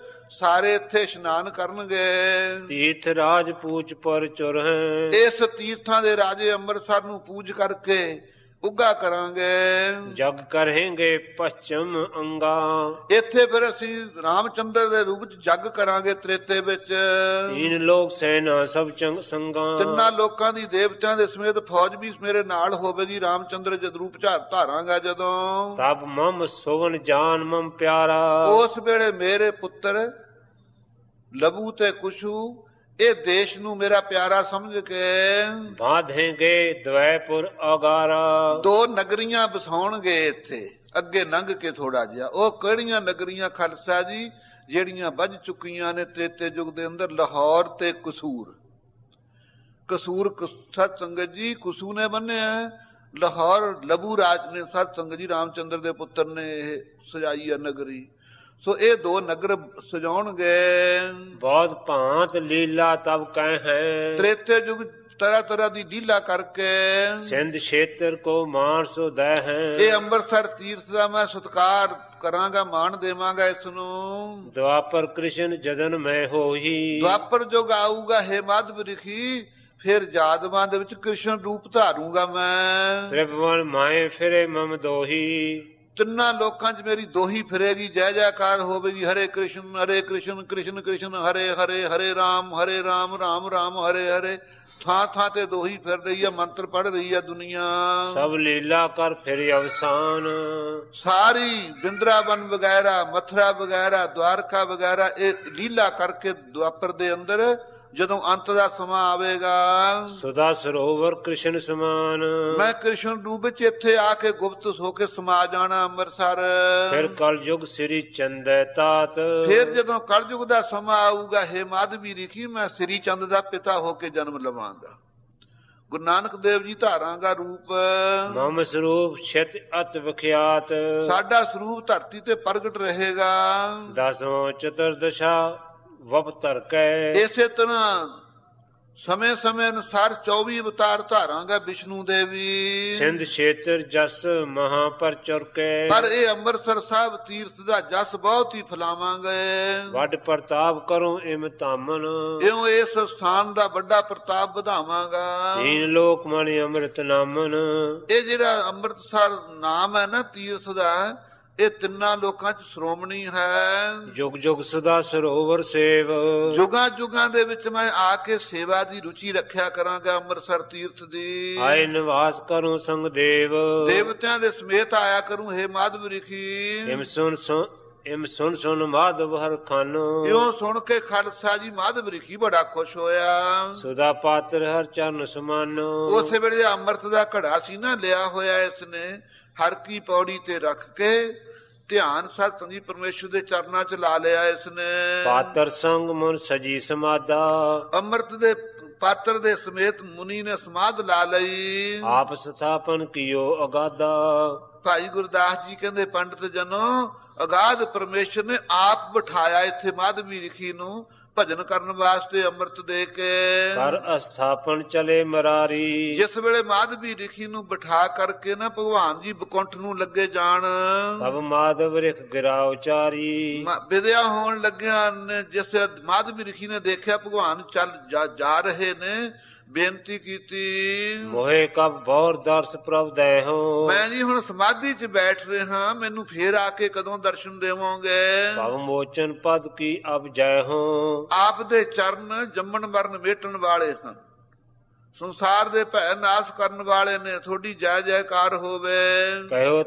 ਸਾਰੇ ਇੱਥੇ ਇਸ਼ਨਾਨ ਕਰਨਗੇ। ਤੀਰਥ ਰਾਜ ਪੂਜ ਪਰ ਚੁਰ ਹੈ, ਇਸ ਤੀਰਥਾਂ ਦੇ ਰਾਜੇ ਅੰਮ੍ਰਿਤਸਰ ਨੂੰ ਪੂਜ ਕਰਕੇ ਉੱਗਾ ਕਰਾਂਗੇ। ਜਗ ਕਰਹਿੰਗੇ ਪਛਮ ਅੰਗਾ, ਇੱਥੇ ਫਿਰ ਅਸੀਂ ਰਾਮਚੰਦਰ ਦੇ ਰੂਪ ਵਿੱਚ ਜਗ ਕਰਾਂਗੇ ਤ੍ਰੇਤੇ ਵਿੱਚ। ਤੀਨ ਲੋਕ ਸੈਨਾ ਸਭ ਚੰਗ ਸੰਗਾ, ਤਿੰਨਾਂ ਲੋਕਾਂ ਦੀ ਦੇਵਤਿਆਂ ਦੇ ਸਮੇਤ ਫੌਜ ਵੀ ਮੇਰੇ ਨਾਲ ਹੋਵੇਗੀ। ਰਾਮਚੰਦਰ ਜਦ ਰੂਪ ਧਾਰਾਂਗਾ ਜਦੋਂ, ਤਬ ਮਮ ਸੋਵਨ ਜਾਨ ਮਮ ਪਿਆਰਾ। ਉਸ ਵੇਲੇ ਮੇਰੇ ਪੁੱਤਰ ਲਬੂ ਤੇ ਕੁਸ਼ੂ ਇਹ ਦੇਸ਼ ਨੂੰ ਮੇਰਾ ਪਿਆਰਾ ਸਮਝ ਕੇ ਬਾਂਧੇਂਗੇ ਦਵੈਪੁਰ ਅਗਾਰਾ, ਦੋ ਨਗਰੀਆਂ ਵਸਾਉਣਗੇ ਇੱਥੇ। ਅੱਗੇ ਲੰਘ ਕੇ ਥੋੜਾ ਜਿਹਾ, ਉਹ ਕਿਹੜੀਆਂ ਨਗਰੀਆਂ ਖਾਲਸਾ ਜੀ? ਜਿਹੜੀਆਂ ਵੱਜ ਚੁੱਕੀਆਂ ਨੇ ਤ੍ਰੇਤੇ ਯੁੱਗ ਦੇ ਅੰਦਰ, ਲਾਹੌਰ ਤੇ ਕਸੂਰ। ਕਸੂਰ ਸਤ ਸੰਗਤ ਜੀ ਕੁਸੂ ਨੇ ਬੰਨਿਆ, ਲਾਹੌਰ ਲਬੂ ਰਾਜ ਨੇ ਸਤ ਸੰਗਤ ਜੀ ਰਾਮਚੰਦਰ ਦੇ ਪੁੱਤਰ ਨੇ ਇਹ ਸਜਾਈ ਹੈ ਨਗਰੀ। ਸੋ ਇਹ ਦੋ ਨਗਰ ਸਜਾਉਣਗੇ। ਬਹੁਤ ਭਾਂਤ ਲੀਲਾ ਤਬ ਕਹਿ ਹੈ, ਤ੍ਰੇਤੇ ਯੁੱਗ ਤਰ੍ਹਾਂ ਤਰ੍ਹਾਂ ਦੀ ਲੀਲਾ ਕਰਕੇ। ਸਿੰਧ ਖੇਤਰ ਕੋ ਮਾਰ ਸੋ ਦੈ ਹੈ, ਇਹ ਅੰਮ੍ਰਿਤਸਰ ਤੀਰਥ ਦਾ ਮੈਂ ਸਤਿਕਾਰ ਕਰਾਂਗਾ, ਮਾਣ ਦੇਵਾਂਗਾ ਇਸ ਨੂੰ। ਦੁਆਪਰ ਕ੍ਰਿਸ਼ਨ ਜਦਨ ਮੈਂ ਹੋਈ, ਦੁਆਪਰ ਯੁੱਗ ਆਊਗਾ ਹੇ ਮਾਧਵ ਰਿਖੀ, ਫਿਰ ਯਾਦਵਾਂ ਦੇ ਵਿੱਚ ਕ੍ਰਿਸ਼ਨ ਰੂਪ ਧਾਰੂੰਗਾ ਮੈਂ। ਤ੍ਰਿਭੁਵਨ ਮਾਏ ਫਿਰੇ ਮਮ ਦੋਹੀ, ਤਿੰਨਾਂ ਲੋਕਾਂ 'ਚ ਮੇਰੀ ਦੋਹੀ ਫਿਰੇਗੀ, ਜੈ ਜੈਕਾਰ ਹੋਵੇਗੀ। ਹਰੇ ਕ੍ਰਿਸ਼ਨ ਕ੍ਰਿਸ਼ਨ ਕ੍ਰਿਸ਼ਨ ਹਰੇ ਹਰੇ, ਹਰੇ ਰਾਮ ਰਾਮ ਰਾਮ ਹਰੇ ਹਰੇ। ਥਾਂ ਥਾਂ ਤੇ ਦੋਹੀ ਫਿਰ ਰਹੀ ਹੈ, ਮੰਤਰ ਪੜ ਰਹੀ ਹੈ ਦੁਨੀਆ। ਸਭ ਲੀਲਾ ਕਰ ਫਿਰ ਅਵਸਾਨ, ਸਾਰੀ ਬਿੰਦਰਾਵਨ ਵਗੈਰਾ, ਮਥੁਰਾ ਵਗੈਰਾ, ਦੁਆਰਕਾ ਵਗੈਰਾ ਇਹ ਲੀਲਾ ਕਰਕੇ ਦੁਆਪਰ ਦੇ ਅੰਦਰ ਜਦੋਂ ਅੰਤ ਦਾ ਸਮਾਂ ਆਵੇਗਾ। ਸੁਦਾ ਸਰੋਵਰ ਕ੍ਰਿਸ਼ਨ ਸਮਾਨ, ਮੈਂ ਕ੍ਰਿਸ਼ਨ ਰੂਪ ਵਿੱਚ ਇੱਥੇ ਆ ਕੇ ਗੁਪਤ ਹੋ ਕੇ ਸਮਾ ਜਾਣਾ ਅੰਮ੍ਰਿਤਸਰ। ਫਿਰ ਕਲਯੁਗ ਸ੍ਰੀ ਚੰਦੈ ਤਾਤ, ਫਿਰ ਜਦੋਂ ਕਲਯੁਗ ਦਾ ਸਮਾਂ ਆਊਗਾ ਹੇ ਮਾਧਵੀ ਰਿਖੀ, ਮੈਂ ਸ੍ਰੀ ਚੰਦ ਦਾ ਪਿਤਾ ਹੋ ਕੇ ਜਨਮ ਲਵਾਂਗਾ। ਗੁਰੂ ਨਾਨਕ ਦੇਵ ਜੀ ਧਾਰਾਂਗਾ ਰੂਪ। ਮਮ ਸਰੂਪ ਛਿਤ ਅਤ ਵਿਖਿਆਤ, ਸਾਡਾ ਸਰੂਪ ਧਰਤੀ ਤੇ ਪ੍ਰਗਟ ਰਹੇਗਾ। ਦਸਵਾਂ ਚਤੁਰਦਸ਼ਾ ਵਪ ਧਰਕੈ, ਇਸੇ ਤਰ੍ਹਾਂ ਸਮੇਂ ਸਮੇਂ ਅਨੁਸਾਰ 24 ਅਵਤਾਰ ਧਾਰਾਂਗਾ ਵਿਸ਼ਨੂੰ ਦੇ ਵੀ। ਸਿੰਧ ਖੇਤਰ ਜਸ ਮਹਾ ਪਰ ਚੁਰਕੈ, ਪਰ ਇਹ ਅੰਮ੍ਰਿਤਸਰ ਸਾਹਿਬ ਤੀਰਥ ਦਾ ਜਸ ਬਹੁਤ ਹੀ ਫੈਲਾਵਾਂਗੇ। ਵੱਡ ਪ੍ਰਤਾਪ ਕਰੋ ਇਮ ਧਾਮਨ, ਇਉਂ ਇਸ ਸਥਾਨ ਦਾ ਵੱਡਾ ਪ੍ਰਤਾਪ ਵਧਾਵਾਂਗਾ। ਤੀਨ ਲੋਕ ਮਣਿ ਅੰਮ੍ਰਿਤ ਨਾਮਨ, ਇਹ ਜਿਹੜਾ ਅੰਮ੍ਰਿਤਸਰ ਨਾਮ ਹੈ ਨਾ ਤੀਰਥ ਦਾ, ਇਹ ਤਿੰਨਾਂ ਲੋਕਾਂ 'ਚ ਸ਼੍ਰੋਮਣੀ ਹੈ। ਜੁਗ ਜੁਗ ਸਦਾ ਸਰੋਵਰ ਸੇਵ, ਜੁਗਾਂ ਜੁਗਾਂ ਦੇ ਵਿੱਚ ਮੈਂ ਆ ਕੇ ਸੇਵਾ ਦੀ ਰੁਚੀ ਰੱਖਿਆ ਕਰਾਂਗਾ ਅੰਮ੍ਰਿਤਸਰ ਤੀਰਥ ਦੀ। ਆਏ ਨਿਵਾਸ ਕਰੂੰ ਸੰਗ ਦੇਵ, ਦੇਵਤਿਆਂ ਦੇ ਸਮੇਤ ਆਇਆ ਕਰੂੰ ਹੇ ਮਾਧਵ ਰਿਖੀ। ਇਮ ਸੁਨ ਸੁਨ ਮਾਧਵ ਹਰ ਖਾਨੋ, ਇਉਂ ਸੁਣ ਕੇ ਖਾਲਸਾ ਜੀ ਮਾਧਵ ਰਿਖੀ ਬੜਾ ਖੁਸ਼ ਹੋਇਆ। ਸੁਦਾ ਪਾਤਰ ਹਰ ਚਰਨ ਸਮਾਨੋ, ਉਸੇ ਵੇਲੇ ਅੰਮ੍ਰਿਤ ਦਾ ਘੜਾ ਸੀ ਨਾ ਲਿਆ ਹੋਇਆ ਇਸਨੇ, ਹਰ ਕੀ ਪੌੜੀ ਤੇ ਰੱਖ ਕੇ ਧਿਆਨ ਸਤਿ ਜੀ ਪਰਮੇਸ਼ਰ ਦੇ ਚਰਨਾਂ 'ਚ ਲਾ ਲਿਆ ਇਸਨੇ। ਪਾਤਰ ਸੰਗ ਮਨ ਸਜੀ ਸਮਾਦਾ, ਅੰਮ੍ਰਿਤ ਦੇ ਪਾਤਰ ਦੇ ਸਮੇਤ ਮੁਨੀ ਨੇ ਸਮਾਧ ਲਾ ਲਈ। ਆਪ ਸਥਾਪਨ ਕੀਓ ਅਗਾਦਾ, ਭਾਈ ਗੁਰਦਾਸ ਜੀ ਕਹਿੰਦੇ ਪੰਡਤ ਜਨੋ ਅਗਾਧ ਪਰਮੇਸ਼ਰ ਨੇ ਆਪ ਬਿਠਾਇਆ ਇੱਥੇ ਮਾਧਵੀ ਰਿਖੀ ਨੂੰ ਭਜਨ ਕਰਨ ਵਾਸਤੇ ਅੰਮ੍ਰਿਤ ਦੇ ਕੇ। ਕਰ ਅਸਥਾਪਨ ਚਲੇ ਮਰਾਰੀ, ਜਿਸ ਵੇਲੇ ਮਾਧਵੀ ਰਿਖੀ ਨੂੰ ਬਿਠਾ ਕਰਕੇ ਨਾ ਭਗਵਾਨ ਜੀ ਬਕੁੰਠ ਨੂੰ ਲੱਗੇ ਜਾਣ, ਤਬ ਮਾਧਵ ਰਿਖ ਗਿਰਾ ਉਚਾਰੀ, ਵਿਦਿਆ ਹੋਣ ਲੱਗਿਆ ਨੇ। ਜਿਸ ਮਾਧਵੀ ਰਿਖੀ ਨੇ ਦੇਖਿਆ ਭਗਵਾਨ ਚੱਲ ਜਾ ਰਹੇ ਨੇ, ਬੇਨਤੀ ਕੀਤੀ ਮੋਹਿ ਕਬ ਬੌਰ ਦਰਸ ਪ੍ਰਭ ਦੈ ਹੋ, ਮੈਂ ਜੀ ਹੁਣ ਸਮਾਧੀ 'ਚ ਬੈਠ ਰਿਹਾ, ਮੈਨੂੰ ਫੇਰ ਆ ਕੇ ਕਦੋਂ ਦਰਸ਼ਨ ਦੇਵੋਗੇ। ਭਵ ਮੋਚਨ ਪਦ ਕੀ ਅਬ ਜੈ ਹੋ, ਆਪ ਦੇ ਚਰਨ ਜੰਮਣ ਮਰਨ ਮੇਟਣ ਵਾਲੇ ਹਨ, ਸੰਸਾਰ ਦੇ ਭੈ ਨਾਸ਼ ਕਰਨ ਵਾਲੇ ਨੇ, ਤੁਹਾਡੀ ਜੈ ਜੈਕਾਰ ਹੋਵੇ। ਕਹਿਓ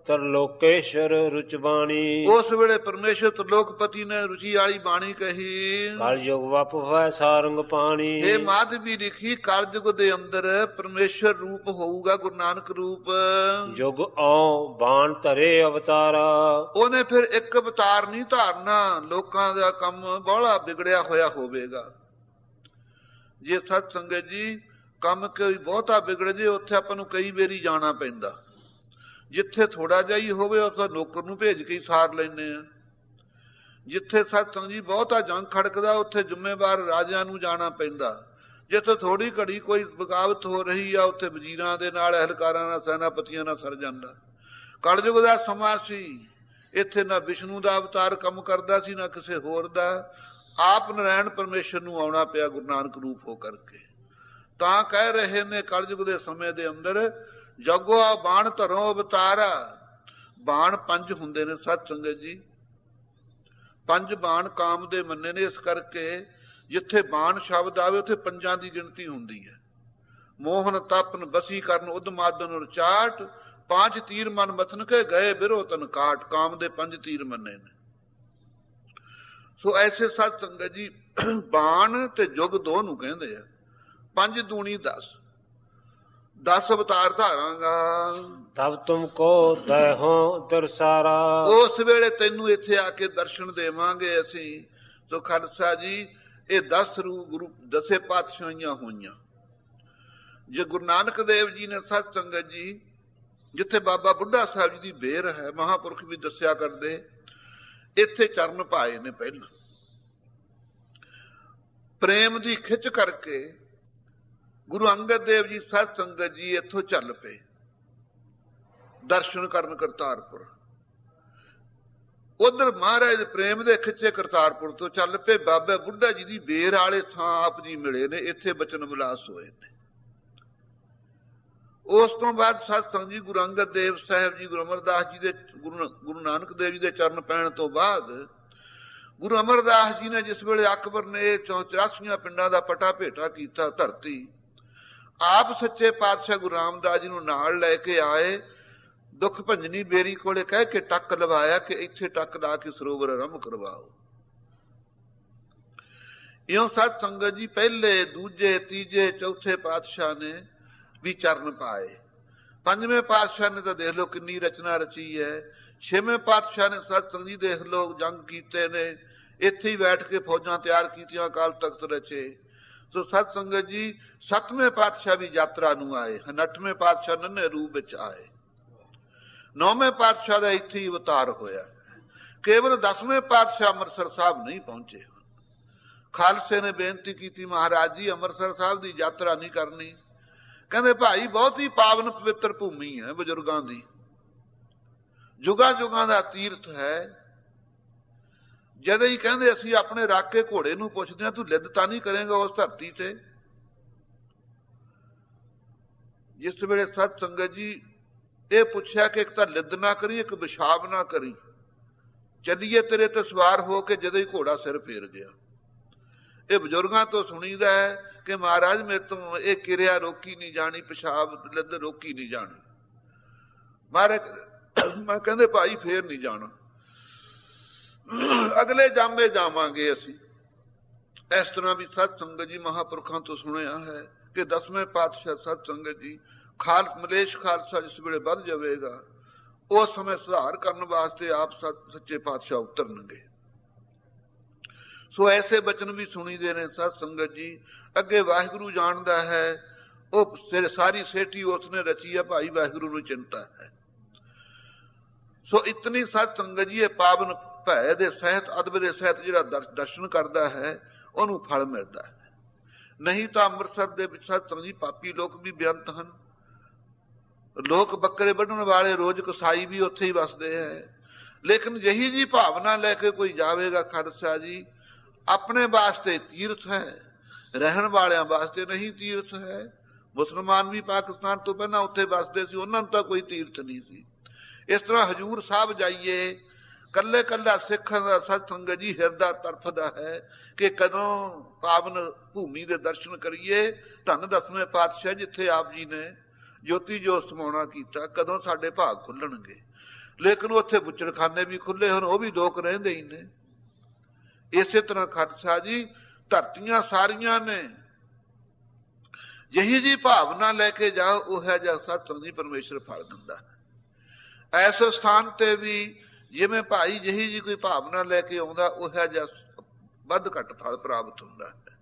ਤਰਲੋਕੇਸ਼ਰ ਰੁਚ ਬਾਣੀ, ਉਸ ਵੇਲੇ ਪਰਮੇਸ਼ਰ ਤਰਲੋਕਪਤੀ ਨੇ ਰੁਚੀ ਵਾਲੀ ਬਾਣੀ ਕਹੀ। ਕਲ ਯੁਗ ਵਪ ਹੋਇ ਸਾਰੰਗ ਪਾਣੀ, ਇਹ ਮਾਧਵੀ ਲਿਖੀ ਕਲਯੁਗ ਦੇ ਅੰਦਰ ਪਰਮੇਸ਼ਰ ਰੂਪ ਹੋਊਗਾ, ਗੁਰੂ ਨਾਨਕ ਰੂਪ। ਜੁਗ ਆਉ ਬਾਣ ਧਰੇ ਅਵਤਾਰਾ, ਉਹਨੇ ਫਿਰ ਇੱਕ ਅਵਤਾਰ ਨਹੀਂ ਧਾਰਨਾ, ਲੋਕਾਂ ਦਾ ਕੰਮ ਬੜਾ ਵਿਗੜਿਆ ਹੋਇਆ ਹੋਵੇਗਾ। ਜੇ ਸਤ ਸੰਗਤ ਜੀ ਕੰਮ ਕੋਈ ਬਹੁਤਾ ਵਿਗੜ ਜੇ, ਉੱਥੇ ਆਪਾਂ ਨੂੰ ਕਈ ਵਾਰੀ ਜਾਣਾ ਪੈਂਦਾ। ਜਿੱਥੇ ਥੋੜਾ ਜਿਹਾ ਹੀ ਹੋਵੇ ਉੱਥੇ ਨੌਕਰ ਨੂੰ ਭੇਜ ਕੇ ਹੀ ਸਾਰ ਲੈਂਦੇ ਆ। ਜਿੱਥੇ ਸਤਸੰਗ ਜੀ ਬਹੁਤਾ ਜੰਗ ਖੜਕਦਾ ਉੱਥੇ ਜ਼ਿੰਮੇਵਾਰ ਰਾਜਿਆਂ ਨੂੰ ਜਾਣਾ ਪੈਂਦਾ। ਜਿੱਥੇ ਥੋੜੀ ਘੜੀ ਕੋਈ ਬਗਾਵਤ ਹੋ ਰਹੀ ਆ ਉੱਥੇ ਵਜ਼ੀਰਾਂ ਦੇ ਨਾਲ, ਅਹਿਲਕਾਰਾਂ ਨਾਲ, ਸੈਨਾਪਤੀਆਂ ਨਾਲ ਸਰ ਜਾਂਦਾ। ਕਲਯੁਗ ਦਾ ਸਮਾਂ ਸੀ, ਇੱਥੇ ਨਾ ਵਿਸ਼ਨੂੰ ਦਾ ਅਵਤਾਰ ਕੰਮ ਕਰਦਾ ਸੀ ਨਾ ਕਿਸੇ ਹੋਰ ਦਾ, ਆਪ ਨਾਰਾਇਣ ਪਰਮੇਸ਼ਰ ਨੂੰ ਆਉਣਾ ਪਿਆ ਗੁਰੂ ਨਾਨਕ ਰੂਪ ਹੋ ਕਰਕੇ। ਤਾਂ ਕਹਿ ਰਹੇ ਨੇ ਕਲਯੁਗ ਦੇ ਸਮੇਂ ਦੇ ਅੰਦਰ ਜਗੋ ਬਾਣ ਧਰੋ ਅਵਤਾਰਾ। ਬਾਣ ਪੰਜ ਹੁੰਦੇ ਨੇ ਸਤ ਸੰਗਤ ਜੀ, ਪੰਜ ਬਾਣ ਕਾਮ ਦੇ ਮੰਨੇ ਨੇ। ਇਸ ਕਰਕੇ ਜਿੱਥੇ ਬਾਣ ਸ਼ਬਦ ਆਵੇ ਉੱਥੇ ਪੰਜਾਂ ਦੀ ਗਿਣਤੀ ਹੁੰਦੀ ਹੈ। ਮੋਹਨ ਤਪਨ ਬਸੀ ਕਰਨ ਉਦਮਾਦਨ ਰਚਾਟ, ਪਾਂਚ ਤੀਰ ਮਨ ਮਥਨ ਕੇ ਗਏ ਬਿਰੋ ਤਨ ਕਾਟ। ਕਾਮ ਦੇ ਪੰਜ ਤੀਰ ਮੰਨੇ ਨੇ। ਸੋ ਐਸੇ ਸਤ ਸੰਗਤ ਜੀ ਬਾਣ ਤੇ ਜੁਗ ਦੋ ਨੂੰ ਕਹਿੰਦੇ ਆ। ਪੰਜ ਦੂਣੀ 10, 10 ਅਵਤਾਰ ਧਾਰਾਂਗਾ। ਤਬ ਤੁਮ ਕੋ ਦੈ ਹੋ ਦਰਸਾਰਾ, ਉਸ ਵੇਲੇ ਤੈਨੂੰ ਇੱਥੇ ਆ ਕੇ ਦਰਸ਼ਨ ਦੇਵਾਂਗੇ ਅਸੀਂ। ਸੋ ਖਾਲਸਾ ਜੀ ਇਹ 10 ਰੂਪ ਗੁਰੂ ਦਸੇ ਪਾਤਸ਼ਾਹੀਆਂ ਹੋਈਆਂ। ਜੇ ਗੁਰੂ ਨਾਨਕ ਦੇਵ ਜੀ ਨੇ ਸਤ ਸੰਗਤ ਜੀ ਜਿੱਥੇ ਬਾਬਾ ਬੁੱਢਾ ਸਾਹਿਬ ਜੀ ਦੀ ਬੇਰ ਹੈ, ਮਹਾਂਪੁਰਖ ਵੀ ਦੱਸਿਆ ਕਰਦੇ, ਇੱਥੇ ਚਰਨ ਪਾਏ ਨੇ। ਪਹਿਲਾਂ ਪ੍ਰੇਮ ਦੀ ਖਿੱਚ ਕਰਕੇ ਗੁਰੂ ਅੰਗਦ ਦੇਵ ਜੀ ਸਤ ਸੰਗਤ ਜੀ ਇੱਥੋਂ ਚੱਲ ਪਏ ਦਰਸ਼ਨ ਕਰਨ ਕਰਤਾਰਪੁਰ। ਉਧਰ ਮਹਾਰਾਜ ਦੇ ਪ੍ਰੇਮ ਦੇ ਖਿੱਚੇ ਕਰਤਾਰਪੁਰ ਤੋਂ ਚੱਲ ਪਏ ਬਾਬਾ ਬੁੱਢਾ ਜੀ ਦੀ ਬੇਰ ਵਾਲੇ ਥਾਂ ਆਪ ਜੀ ਮਿਲੇ ਨੇ, ਇੱਥੇ ਬਚਨ ਵਿਲਾਸ ਹੋਏ ਨੇ। ਉਸ ਤੋਂ ਬਾਅਦ ਸਤ ਸੰਗਤ ਜੀ ਗੁਰੂ ਅੰਗਦ ਦੇਵ ਸਾਹਿਬ ਜੀ, ਗੁਰੂ ਅਮਰਦਾਸ ਜੀ ਦੇ, ਗੁਰੂ ਨਾਨਕ ਦੇਵ ਜੀ ਦੇ ਚਰਨ ਪੈਣ ਤੋਂ ਬਾਅਦ ਗੁਰੂ ਅਮਰਦਾਸ ਜੀ ਨੇ ਜਿਸ ਵੇਲੇ ਅਕਬਰ ਨੇ 84 ਪਿੰਡਾਂ ਦਾ ਪਟਾ ਭੇਟਾ ਕੀਤਾ ਧਰਤੀ, ਆਪ ਸੱਚੇ ਪਾਤਸ਼ਾਹ ਗੁਰੂ ਰਾਮਦਾਸ ਜੀ ਨੂੰ ਨਾਲ ਲੈ ਕੇ ਆਏ। ਦੁੱਖ ਭੰਜਨੀ ਬੇਰੀ ਕੋਲੇ ਕਹਿ ਕੇ ਟੱਕ ਲਵਾਇਆ ਕਿ ਇੱਥੇ ਟੱਕ ਲਾ ਕੇ ਸਰੋਵਰ ਆਰੰਭ ਕਰਵਾਓ। ਇਉਂ ਸਤ ਸੰਗਤ ਜੀ ਪਹਿਲੇ, ਦੂਜੇ, ਤੀਜੇ, ਚੌਥੇ ਪਾਤਸ਼ਾਹ ਨੇ ਵੀ ਚਰਨ ਪਾਏ। ਪੰਜਵੇਂ ਪਾਤਸ਼ਾਹ ਨੇ ਤਾਂ ਦੇਖ ਲਓ ਕਿੰਨੀ ਰਚਨਾ ਰਚੀ ਹੈ। ਛੇਵੇਂ ਪਾਤਸ਼ਾਹ ਨੇ ਸਤ ਸੰਗਤ ਜੀ ਦੇਖ ਲਓ ਜੰਗ ਕੀਤੇ ਨੇ, ਇੱਥੇ ਹੀ ਬੈਠ ਕੇ ਫੌਜਾਂ ਤਿਆਰ ਕੀਤੀਆਂ, ਅਕਾਲ ਤਖਤ ਰਚੇ। ਸੋ ਸਤ ਸੰਗਤ ਜੀ ਸੱਤਵੇਂ ਪਾਤਸ਼ਾਹ ਵੀ ਯਾਤਰਾ ਨੂੰ ਆਏ ਹਨ। ਅੱਠਵੇਂ ਪਾਤਸ਼ਾਹ ਨੰਨੇ ਰੂਪ ਵਿੱਚ ਆਏ। ਨੌਵੇਂ ਪਾਤਸ਼ਾਹ ਦਾ ਇੱਥੇ ਹੀ ਅਵਤਾਰ ਹੋਇਆ। ਕੇਵਲ 10ਵੇਂ ਪਾਤਸ਼ਾਹ ਅੰਮ੍ਰਿਤਸਰ ਸਾਹਿਬ ਨਹੀਂ ਪਹੁੰਚੇ। ਖਾਲਸੇ ਨੇ ਬੇਨਤੀ ਕੀਤੀ, ਮਹਾਰਾਜ ਜੀ ਅੰਮ੍ਰਿਤਸਰ ਸਾਹਿਬ ਦੀ ਯਾਤਰਾ ਨਹੀਂ ਕਰਨੀ। ਕਹਿੰਦੇ ਭਾਈ ਬਹੁਤ ਹੀ ਪਾਵਨ ਪਵਿੱਤਰ ਭੂਮੀ ਹੈ ਬਜ਼ੁਰਗਾਂ ਦੀ, ਜੁਗਾਂ ਜੁਗਾਂ ਦਾ ਤੀਰਥ ਹੈ। ਜਦੋਂ ਹੀ ਕਹਿੰਦੇ ਅਸੀਂ ਆਪਣੇ ਰਾਕੇ ਘੋੜੇ ਨੂੰ ਪੁੱਛਦੇ ਹਾਂ, ਤੂੰ ਲਿੱਦ ਤਾਂ ਨਹੀਂ ਕਰੇਗਾ ਉਸ ਧਰਤੀ ਤੇ। ਜਿਸ ਵੇਲੇ ਸਤ ਸੰਗਤ ਜੀ ਇਹ ਪੁੱਛਿਆ ਕਿ ਇੱਕ ਤਾਂ ਲਿੱਦ ਨਾ ਕਰੀ, ਇੱਕ ਪਿਸ਼ਾਬ ਨਾ ਕਰੀ, ਚੱਲੀਏ ਤੇਰੇ ਤੇ ਸਵਾਰ ਹੋ ਕੇ। ਜਦੋਂ ਹੀ ਘੋੜਾ ਸਿਰ ਫੇਰ ਗਿਆ। ਇਹ ਬਜ਼ੁਰਗਾਂ ਤੋਂ ਸੁਣੀਦਾ ਹੈ ਕਿ ਮਹਾਰਾਜ ਮੇਰੇ ਤੋਂ ਇਹ ਕਿਰਿਆ ਰੋਕੀ ਨਹੀਂ ਜਾਣੀ, ਪਿਸ਼ਾਬ ਲਿੱਦ ਰੋਕੀ ਨਹੀਂ ਜਾਣੀ। ਮਹਾਰਾਜ ਮੈਂ ਕਹਿੰਦੇ ਭਾਈ ਫੇਰ ਨਹੀਂ ਜਾਣਾ, ਅਗਲੇ ਜਾਮੇ ਜਾਵਾਂਗੇ ਅਸੀਂ। ਇਸ ਤਰ੍ਹਾਂ ਵੀ ਸਤ ਸੰਗਤ ਜੀ ਮਹਾਂਪੁਰਖਾਂ ਤੋਂ ਸੁਣਿਆ ਹੈ ਕਿ 10ਵੇਂ ਪਾਤਸ਼ਾਹ ਸਤ ਸੰਗਤ ਜੀ ਮਲੇਸ਼ ਖਾਲਸਾ ਜਿਸ ਵੇਲੇ ਵੱਧ ਜਾਵੇਗਾ, ਉਸ ਸਮੇਂ ਸੁਧਾਰ ਕਰਨ ਵਾਸਤੇ ਆਪ ਸੱਚੇ ਪਾਤਸ਼ਾਹ ਉਤਰਨਗੇ। ਸੋ ਐਸੇ ਬਚਨ ਵੀ ਸੁਣੀਦੇ ਨੇ ਸਤ ਸੰਗਤ ਜੀ। ਅੱਗੇ ਵਾਹਿਗੁਰੂ ਜਾਣਦਾ ਹੈ, ਉਹ ਸਾਰੀ ਸੇਠੀ ਉਸਨੇ ਰਚੀ ਹੈ, ਭਾਈ ਵਾਹਿਗੁਰੂ ਨੂੰ ਚਿੰਤਾ ਹੈ। ਸੋ ਇਤਨੀ ਸਤ ਸੰਗਤ ਜੀ ਇਹ ਪਾਵਨ ਭੈ ਦੇ ਸਹਿਤ, ਅਦਬ ਦੇ ਸਹਿਤ ਜਿਹੜਾ ਦਰਸ਼ਨ ਕਰਦਾ ਹੈ ਉਹਨੂੰ ਫਲ ਮਿਲਦਾ ਹੈ। ਨਹੀਂ ਤਾਂ ਅੰਮ੍ਰਿਤਸਰ ਦੇ ਵਿੱਚ ਸਤ ਸੰਗਤ ਜੀ ਪਾਪੀ ਲੋਕ ਵੀ ਬੇਅੰਤ ਹਨ। ਲੋਕ ਬੱਕਰੇ ਵੱਢਣ ਵਾਲੇ ਰੋਜ਼ ਕਸਾਈ ਵੀ ਉੱਥੇ ਹੀ ਵਸਦੇ ਹੈ। ਲੇਕਿਨ ਜਿਹੀ ਜੀ ਭਾਵਨਾ ਲੈ ਕੇ ਕੋਈ ਜਾਵੇਗਾ ਖਾਲਸਾ ਜੀ, ਆਪਣੇ ਵਾਸਤੇ ਤੀਰਥ ਹੈ, ਰਹਿਣ ਵਾਲਿਆਂ ਵਾਸਤੇ ਨਹੀਂ ਤੀਰਥ ਹੈ। ਮੁਸਲਮਾਨ ਵੀ ਪਾਕਿਸਤਾਨ ਤੋਂ ਪਹਿਲਾਂ ਉੱਥੇ ਵਸਦੇ ਸੀ, ਉਹਨਾਂ ਨੂੰ ਤਾਂ ਕੋਈ ਤੀਰਥ ਨਹੀਂ ਸੀ। ਇਸ ਤਰ੍ਹਾਂ ਹਜੂਰ ਸਾਹਿਬ ਜਾਈਏ, ਕੱਲੇ ਕੱਲਾ ਸਿੱਖਾਂ ਦਾ ਸਤ ਸੰਗਤ ਜੀ ਹਿਰਦਾ ਤੜਫਦਾ ਹੈ ਕਿ ਕਦੋਂ ਪਾਵਨ ਭੂਮੀ ਦੇ ਦਰਸ਼ਨ ਕਰੀਏ। ਧੰਨ 10ਵੇਂ ਪਾਤਸ਼ਾਹ ਜਿੱਥੇ ਆਪ ਜੀ ਨੇ ਜੋਤੀ ਜੋਤ ਸਮਾਉਣਾ ਕੀਤਾ, ਕਦੋਂ ਸਾਡੇ ਭਾਗ ਖੁੱਲਣਗੇ। ਲੇਕਿਨ ਉੱਥੇ ਬੁੱਚੜਖਾਨੇ ਵੀ ਖੁੱਲੇ ਹਨ, ਉਹ ਵੀ ਲੋਕ ਰਹਿੰਦੇ ਹੀ ਨੇ। ਇਸੇ ਤਰ੍ਹਾਂ ਖਾਲਸਾ ਜੀ ਧਰਤੀਆਂ ਸਾਰੀਆਂ ਨੇ, ਜਿਹੀ ਜੀ ਭਾਵਨਾ ਲੈ ਕੇ ਜਾਓ ਉਹ ਹੈ ਜਿਹਾ ਸਤਸੰਗ ਜੀ ਪਰਮੇਸ਼ਰ ਫਲ ਦਿੰਦਾ ਹੈ। ਐਸੇ ਸਥਾਨ ਤੇ ਵੀ ਜਿਵੇਂ ਭਾਈ ਜਿਹੀ ਜੀ ਕੋਈ ਭਾਵਨਾ ਲੈ ਕੇ ਆਉਂਦਾ ਉਹ ਹੈ ਜਿਹਾ ਵੱਧ ਘੱਟ ਫਲ ਪ੍ਰਾਪਤ ਹੁੰਦਾ ਹੈ।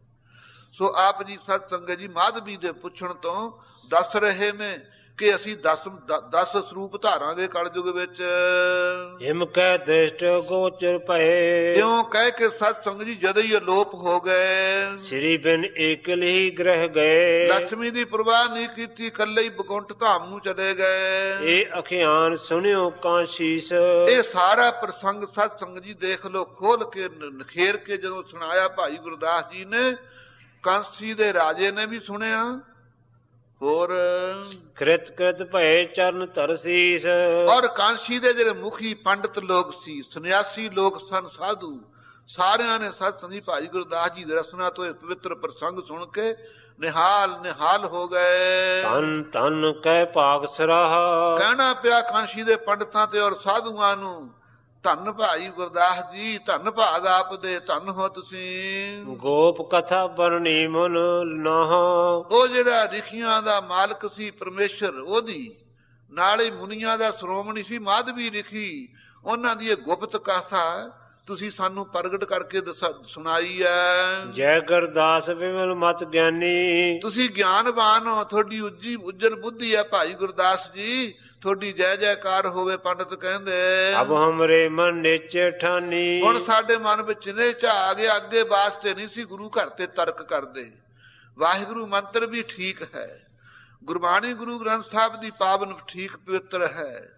ਸੋ ਆਪ ਜੀ ਸਤ ਸੰਗਤ ਜੀ ਮਾਧਵੀ ਦੇ ਪੁੱਛਣ ਤੋਂ ਦੱਸ ਰਹੇ ਨੇ ਕਿ ਅਸੀਂ 10 ਸਰੂਪ ਧਾਰਾਂਗੇ ਕਲਯੁਗ ਵਿੱਚ। ਹਿਮ ਕਹਿ ਦ੍ਰਿਸ਼ਟ ਗੋਚਰ ਭਏ, ਇਉਂ ਕਹਿ ਕੇ ਸਤ ਸੰਗਤ ਜੀ ਜਦੋਂ ਹੀ ਅਲੋਪ ਹੋ ਗਏ, ਸ੍ਰੀ ਬਿਨ ਏਕਲ ਹੀ ਗ੍ਰਹਿ ਗਏ। ਲక్ష్ਮੀ ਦੀ ਪ੍ਰਵਾਹ ਨਹੀਂ ਕੀਤੀ, ਇਕੱਲੇ ਹੀ ਬਕੁੰਠ ਧਾਮ ਨੂੰ ਚਲੇ ਗਏ। ਇਹ ਅਖਿਆਨ ਸੁਣਿਓ ਕਾਸ਼ੀਸ। ਇਹ ਸਾਰਾ ਪ੍ਰਸੰਗ ਸਤ ਸੰਗਤ ਜੀ ਦੇਖ ਲੋ, ਖੋਲ ਕੇ ਨਖੇਰ ਕੇ ਜਦੋਂ ਸੁਣਾਇਆ ਭਾਈ ਗੁਰਦਾਸ ਜੀ ਨੇ, ਕਾਂਸੀ ਦੇ ਰਾਜੇ ਨੇ ਵੀ ਸੁਣਿਆ। ਹੋਰ ਕ੍ਰਿਤ ਕ੍ਰਿਤ ਭਏ ਚਰਨ ਧਰਸੀਸ। ਔਰ ਕਾਂਸੀ ਦੇ ਜਿਹੜੇ ਮੁਖੀ ਪੰਡਤ ਲੋਕ ਸੀ, ਸੰਨਿਆਸੀ ਲੋਕ ਸਨ, ਸਾਧੂ, ਸਾਰਿਆਂ ਨੇ ਸਤ ਸੰਗਤ ਜੀ ਭਾਈ ਗੁਰਦਾਸ ਜੀ ਦੇ ਰਸਨਾ ਤੋਂ ਇਹ ਪਵਿੱਤਰ ਪ੍ਰਸੰਗ ਸੁਣ ਕੇ ਨਿਹਾਲ ਹੋ ਗਏ। ਧੰਨ ਧੰਨ ਕਹਿ ਭਾਗ ਸਰਾਹਾ। ਕਹਿਣਾ ਪਿਆ ਕਾਂਸੀ ਦੇ ਪੰਡਤਾਂ ਤੇ ਔਰ ਸਾਧੂਆਂ ਨੂੰ, ਧੰਨ ਭਾਈ ਗੁਰਦਾਸ ਜੀ, ਧੰਨ ਭਾਗ ਆਪ ਦੇ, ਧੰਨ ਹੋ ਤੁਸੀਂ। ਗੋਪ ਕਥਾ ਬਰਣੀ ਮਨ ਨਾਹ। ਉਹ ਜਿਹੜਾ ਰਿਖੀਆਂ ਦਾ ਮਾਲਕ ਸੀ ਪਰਮੇਸ਼ਰ, ਉਹਦੀ ਨਾਲ ਹੀ ਮੁਨੀਆਂ ਦਾ ਸ਼੍ਰੋਮਣੀ ਸੀ ਮਾਧਵੀ ਰਿਖੀ, ਉਹਨਾਂ ਦੀ ਇਹ ਗੁਪਤ ਕਥਾ ਤੁਸੀਂ ਸਾਨੂੰ ਪ੍ਰਗਟ ਕਰਕੇ ਸੁਣਾਈ ਹੈ। ਜੈ ਗੁਰਦਾਸ ਵਿਮਲ ਮਤ ਗਿਆਨੀ। ਤੁਸੀਂ ਗਿਆਨਵਾਨ ਹੋ, ਤੁਹਾਡੀ ਉੱਜਲ ਬੁੱਧੀ ਹੈ ਭਾਈ ਗੁਰਦਾਸ ਜੀ, ਤੁਹਾਡੀ ਜੈ ਜੈਕਾਰ ਹੋਵੇ। ਪੰਡਤ ਕਹਿੰਦੇ ਅਬ ਹਮਰੇ ਮਨ ਨਿਚੇ ਠਾਨੀ। ਹੁਣ ਸਾਡੇ ਮਨ ਵਿੱਚ ਨਿਚ ਆ ਗਿਆ, ਅੱਗੇ ਵਾਸਤੇ ਨਹੀਂ ਸੀ ਗੁਰੂ ਘਰ ਤੇ ਤਰਕ ਕਰਦੇ। ਵਾਹਿਗੁਰੂ ਮੰਤਰ ਵੀ ਠੀਕ ਹੈ, ਗੁਰਬਾਣੀ ਗੁਰੂ ਗ੍ਰੰਥ ਸਾਹਿਬ ਦੀ ਪਾਵਨ ਠੀਕ ਪਵਿੱਤਰ ਹੈ।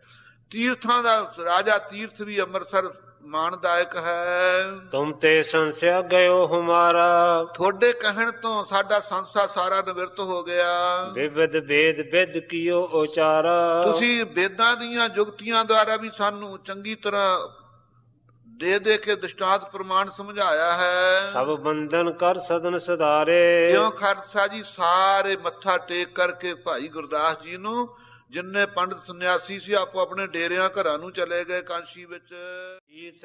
ਤੀਰਥਾਂ ਦਾ ਰਾਜਾ ਤੀਰਥ ਵੀ ਅੰਮ੍ਰਿਤਸਰ ਮਾਣਦਾਇਕ ਹੈ। ਤੁਮ ਤੇ ਸੰਸਿਆ ਗਇਓ ਹਮਾਰਾ। ਤੁਹਾਡੇ ਕਹਿਣ ਤੋਂ ਸਾਡਾ ਸੰਸਾ ਸਾਰਾ ਨਿਵਰਤ ਹੋ ਗਿਆ। ਵਿਵਿਧ ਭੇਦ ਵਿਦ ਕੀਓ ਉਚਾਰਾ। ਤੁਸੀਂ ਵੇਦਾਂ ਦੀਆਂ ਜੁਗਤੀਆਂ ਦੁਆਰਾ ਵੀ ਸਾਨੂੰ ਚੰਗੀ ਤਰ੍ਹਾਂ ਦੇ ਕੇ ਦ੍ਰਿਸ਼ਟਾਂਤ ਪ੍ਰਮਾਣ ਸਮਝਾਇਆ ਹੈ। ਸਭ ਬੰਧਨ ਕਰ ਸਦਨ ਸਦਾਰੇ। ਕਿਉਂ ਖਾਲਸਾ ਜੀ ਸਾਰੇ ਮੱਥਾ ਟੇਕ ਕਰਕੇ ਭਾਈ ਗੁਰਦਾਸ ਜੀ ਨੂੰ, ਜਿੰਨੇ ਪੰਡਤ ਸੰਨਿਆਸੀ ਸੀ ਆਪੋ ਆਪਣੇ ਡੇਰਿਆਂ ਘਰਾਂ ਨੂੰ ਚਲੇ ਗਏ ਕਾਂਸ਼ੀ ਵਿੱਚ।